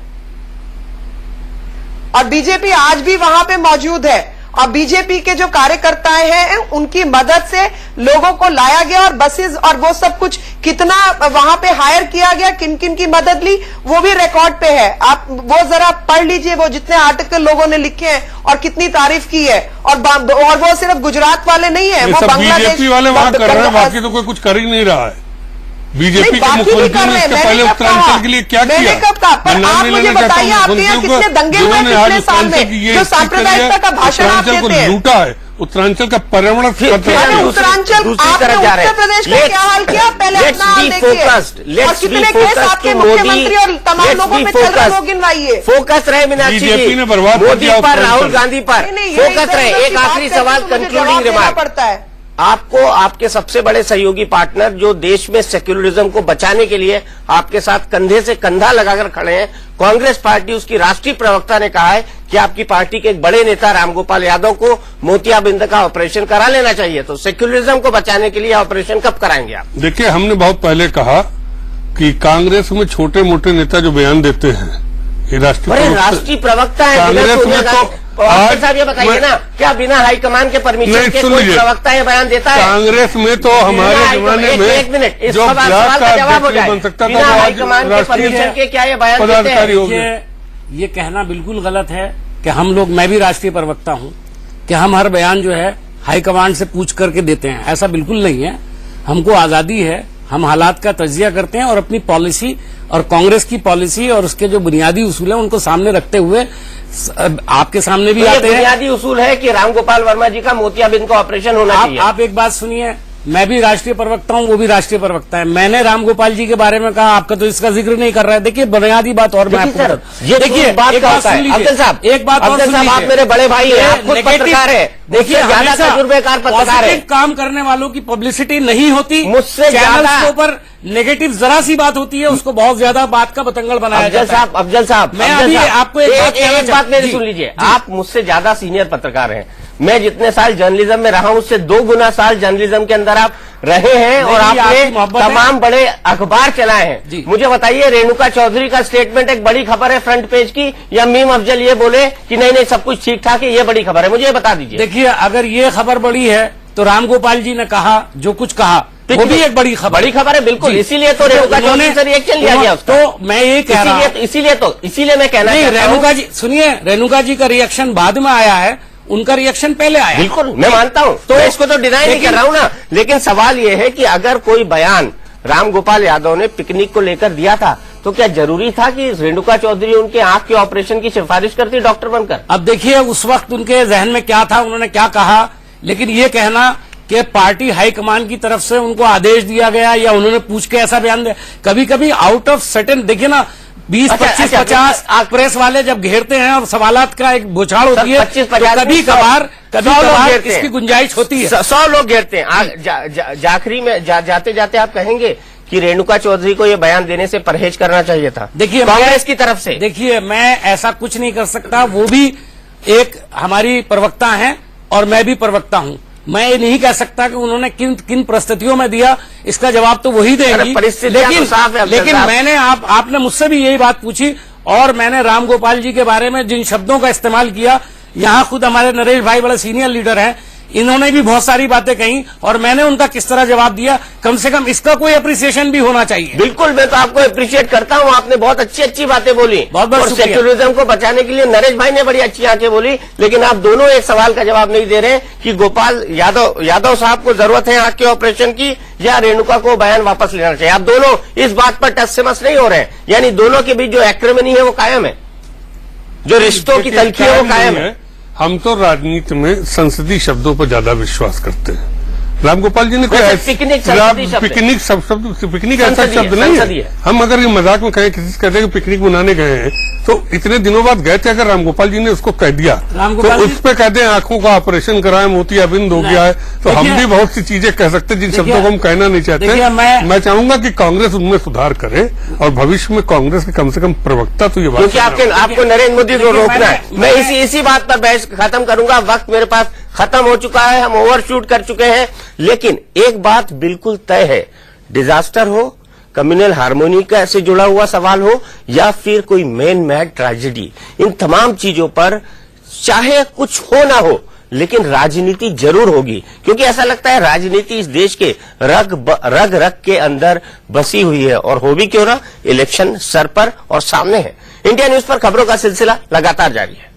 Speaker 15: और बीजेपी आज भी वहां पे मौजूद है, और बीजेपी के जो कार्यकर्ताएं हैं उनकी मदद से लोगों को लाया गया और बसेस और वो सब कुछ कितना वहां पे हायर किया गया, किन किन की मदद ली, वो भी रिकॉर्ड पे है। आप वो जरा पढ़ लीजिए, वो जितने आर्टिकल लोगों ने लिखे हैं और कितनी तारीफ की है। और वो सिर्फ गुजरात वाले नहीं है, वो बांग्लादेश
Speaker 6: बीजेपी वाले वहां कर रहे हैं, बाकी तो कोई कुछ कर ही नहीं रहा है। बीजेपी के मुख्यमंत्री ने इसके पहले उत्तरांचल के लिए क्या किया?
Speaker 15: मैंने कब कहा? पर आप मुझे बताइए, आपके यहाँ कितने दंगे हुए पिछले साल में जो सांप्रदायिकता का भाषण आप देते हैं?
Speaker 6: लूटा है उत्तरांचल का पर्यावरण।
Speaker 15: उत्तरांचल आपने उत्तर प्रदेश का क्या हाल किया? पहले अपना हाल देखिए, और कितने केस आपके मुख्यमंत्री और तमाम लोगों पे चल रहे, वो गिनवाइए।
Speaker 1: फोकस रहे मीनाक्षी जी, मोदी पर, राहुल गांधी पर फोकस रहे। एक आखिरी सवाल, कंक्लूडिंग रिमार्क
Speaker 15: पड़ता है
Speaker 1: आपको, आपके सबसे बड़े सहयोगी पार्टनर जो देश में सेक्युलरिज्म को बचाने के लिए आपके साथ कंधे से कंधा लगाकर खड़े हैं, कांग्रेस पार्टी, उसकी राष्ट्रीय प्रवक्ता ने कहा है कि आपकी पार्टी के एक बड़े नेता रामगोपाल यादव को मोतियाबिंद का ऑपरेशन करा लेना चाहिए। तो सेक्युलरिज्म को बचाने के लिए ऑपरेशन कब कराएंगे आप?
Speaker 6: देखिए, हमने बहुत पहले कहा कि कांग्रेस में छोटे मोटे नेता जो बयान देते हैं, ये
Speaker 1: राष्ट्रीय प्रवक्ता है
Speaker 6: कांग्रेस में। तो
Speaker 1: साहब ये बताइए ना, क्या बिना हाईकमान के परमिशन के कोई प्रवक्ता ये बयान देता है?
Speaker 6: कांग्रेस में तो हमारे जमाने में
Speaker 1: एक मिनट, इस सवाल का जवाब हो जाए, बिना हाईकमान के परमिशन के क्या ये बयान देते हैं?
Speaker 14: ये कहना बिल्कुल गलत है कि हम लोग, मैं भी राष्ट्रीय प्रवक्ता हूं, कि हम हर बयान जो है हाईकमान से पूछ करके देते हैं। ऐसा बिल्कुल नहीं है। हमको आजादी है, हम हालात का तजिया करते हैं और अपनी पॉलिसी और कांग्रेस की पॉलिसी और उसके जो बुनियादी उसूल है उनको सामने रखते हुए आपके सामने भी आते हैं।
Speaker 1: बुनियादी उसूल है कि रामगोपाल वर्मा जी का मोतियाबिंद का ऑपरेशन होना चाहिए।
Speaker 14: आप एक बात सुनिए, मैं भी राष्ट्रीय प्रवक्ता हूं, वो भी राष्ट्रीय प्रवक्ता है। मैंने रामगोपाल जी के बारे में कहा, आपका तो इसका जिक्र नहीं कर रहा है। देखिए, बुनियादी बात और मैं आपको देखिए एक बात सुन लीजिए, एक बात और सुन लीजिए,
Speaker 1: आप मेरे बड़े भाई हैं, आप खुद पत्रकार हैं। देखिए, ज्यादा तजुर्बेकार पत्रकार है।
Speaker 14: काम करने वालों की पब्लिसिटी नहीं होती,
Speaker 1: मुझसे
Speaker 14: चैनल्स के ऊपर नेगेटिव जरा सी बात होती है, उसको बहुत ज्यादा बात का पतंगड़ बनाया जाता है।
Speaker 1: अफजल साहब,
Speaker 14: मैं अभी आपको
Speaker 1: एक बात मेरी सुन लीजिए। आप मुझसे ज्यादा सीनियर पत्रकार हैं। मैं जितने साल जर्नलिज्म में रहा हूं, उससे 2 गुना साल जर्नलिज्म के अंदर आप रहे हैं और आपने तमाम बड़े अखबार चलाए हैं। मुझे बताइए, रेणुका चौधरी का स्टेटमेंट एक बड़ी खबर है फ्रंट पेज की, या मीम अफजल ये बोले कि नहीं नहीं सब कुछ ठीक ठाक है, ये बड़ी खबर है? मुझे बता दीजिए।
Speaker 14: देखिए, अगर ये खबर बड़ी है तो रामगोपाल जी ने कहा जो कुछ कहा वो भी एक बड़ी खबर है।
Speaker 1: बिल्कुल, इसीलिए तो रेणुका चौधरी से रिएक्शन लिया गया।
Speaker 14: तो मैं ये कह रहा हूं,
Speaker 1: इसीलिए मैं कहना
Speaker 14: नहीं, रेणुका जी सुनिए, रेणुका जी का रिएक्शन बाद में आया है, उनका रिएक्शन पहले आया।
Speaker 1: बिल्कुल, मैं मानता हूं, तो इसको तो डिनाई नहीं कर रहा हूं ना, लेकिन सवाल यह है कि अगर कोई बयान रामगोपाल यादव ने पिकनिक को लेकर दिया था, तो क्या जरूरी था कि रेणुका चौधरी उनके आंख के ऑपरेशन की सिफारिश करती डॉक्टर बनकर?
Speaker 14: अब देखिए, उस वक्त उनके जहन में क्या था, उन्होंने क्या कहा, लेकिन ये कहना कि पार्टी हाईकमान की तरफ से उनको आदेश दिया गया या उन्होंने पूछ के ऐसा बयान दिया, कभी कभी आउट ऑफ सर्टेन, देखिए ना 20, 25, 50 प्रेस वाले जब घेरते हैं और सवालात का एक बौछार होती है, तो कभी कभार इसकी गुंजाइश होती है।
Speaker 1: 100 लोग घेरते हैं। आखिरी में जाते जाते आप कहेंगे कि रेणुका चौधरी को ये बयान देने से परहेज करना चाहिए था,
Speaker 14: देखिए
Speaker 1: कांग्रेस की तरफ से?
Speaker 14: देखिए, मैं ऐसा कुछ नहीं कर सकता, वो भी एक हमारी प्रवक्ता हैं और मैं भी प्रवक्ता हूं। मैं ये नहीं कह सकता कि उन्होंने किन परिस्थितियों में दिया, इसका जवाब तो वही देंगी। लेकिन मैंने आपने मुझसे भी यही बात पूछी और मैंने रामगोपाल जी के बारे में जिन शब्दों का इस्तेमाल किया, यहाँ खुद हमारे नरेश भाई बड़े सीनियर लीडर हैं, इन्होंने भी बहुत सारी बातें कही और मैंने उनका किस तरह जवाब दिया, कम से कम इसका कोई अप्रिसिएशन भी होना चाहिए।
Speaker 1: बिल्कुल, मैं तो आपको अप्रिशिएट करता हूं, आपने बहुत अच्छी बातें बोली,
Speaker 14: बहुत बहुत
Speaker 1: सेक्युलरिज्म को बचाने के लिए नरेश भाई ने बड़ी अच्छी आंखें बोली, लेकिन आप दोनों एक सवाल का जवाब नहीं दे रहे कि गोपाल यादव साहब को जरूरत है आंख के ऑपरेशन की या रेणुका को बयान वापस लेना चाहिए। आप दोनों इस बात पर टस से मस नहीं हो रहे हैं, यानी दोनों के बीच जो एक्रिमनी है वो कायम है, जो रिश्तों की तलखी है वो कायम है।
Speaker 6: हम तो राजनीति में संसदीय शब्दों पर ज्यादा विश्वास करते हैं। रामगोपाल जी ने कोई
Speaker 1: पिकनिक
Speaker 6: पिकनिक ऐसा शब्द नहीं है। हम अगर ये मजाक में कहें, किसी से कहते हैं कि पिकनिक मनाने गए हैं, तो इतने दिनों बाद गए थे, अगर रामगोपाल जी ने उसको कह दिया तो उस पे कहते हैं आंखों का ऑपरेशन कराए, मोतियाबिंद हो गया है, तो हम भी बहुत सी चीजें कह सकते हैं जिन शब्दों को हम कहना नहीं चाहते। मैं चाहूंगा कि कांग्रेस उनमें सुधार करे और भविष्य में कांग्रेस के कम से कम प्रवक्ता तो ये बात,
Speaker 1: क्योंकि आपको नरेंद्र मोदी को रोकना है। मैं इसी बात पर बहस खत्म करूंगा, वक्त मेरे पास खत्म हो चुका है, हम ओवरशूट कर चुके हैं। लेकिन एक बात बिल्कुल तय है, डिजास्टर हो, कम्युनल हार्मोनी का से जुड़ा हुआ सवाल हो, या फिर कोई मैन मेड ट्रेजेडी, इन तमाम चीजों पर चाहे कुछ हो ना हो, लेकिन राजनीति जरूर होगी। क्योंकि ऐसा लगता है राजनीति इस देश के रग के अंदर बसी हुई है, और हो भी क्यों ना, इलेक्शन सर पर और सामने है। इंडिया न्यूज पर खबरों का सिलसिला लगातार जारी है।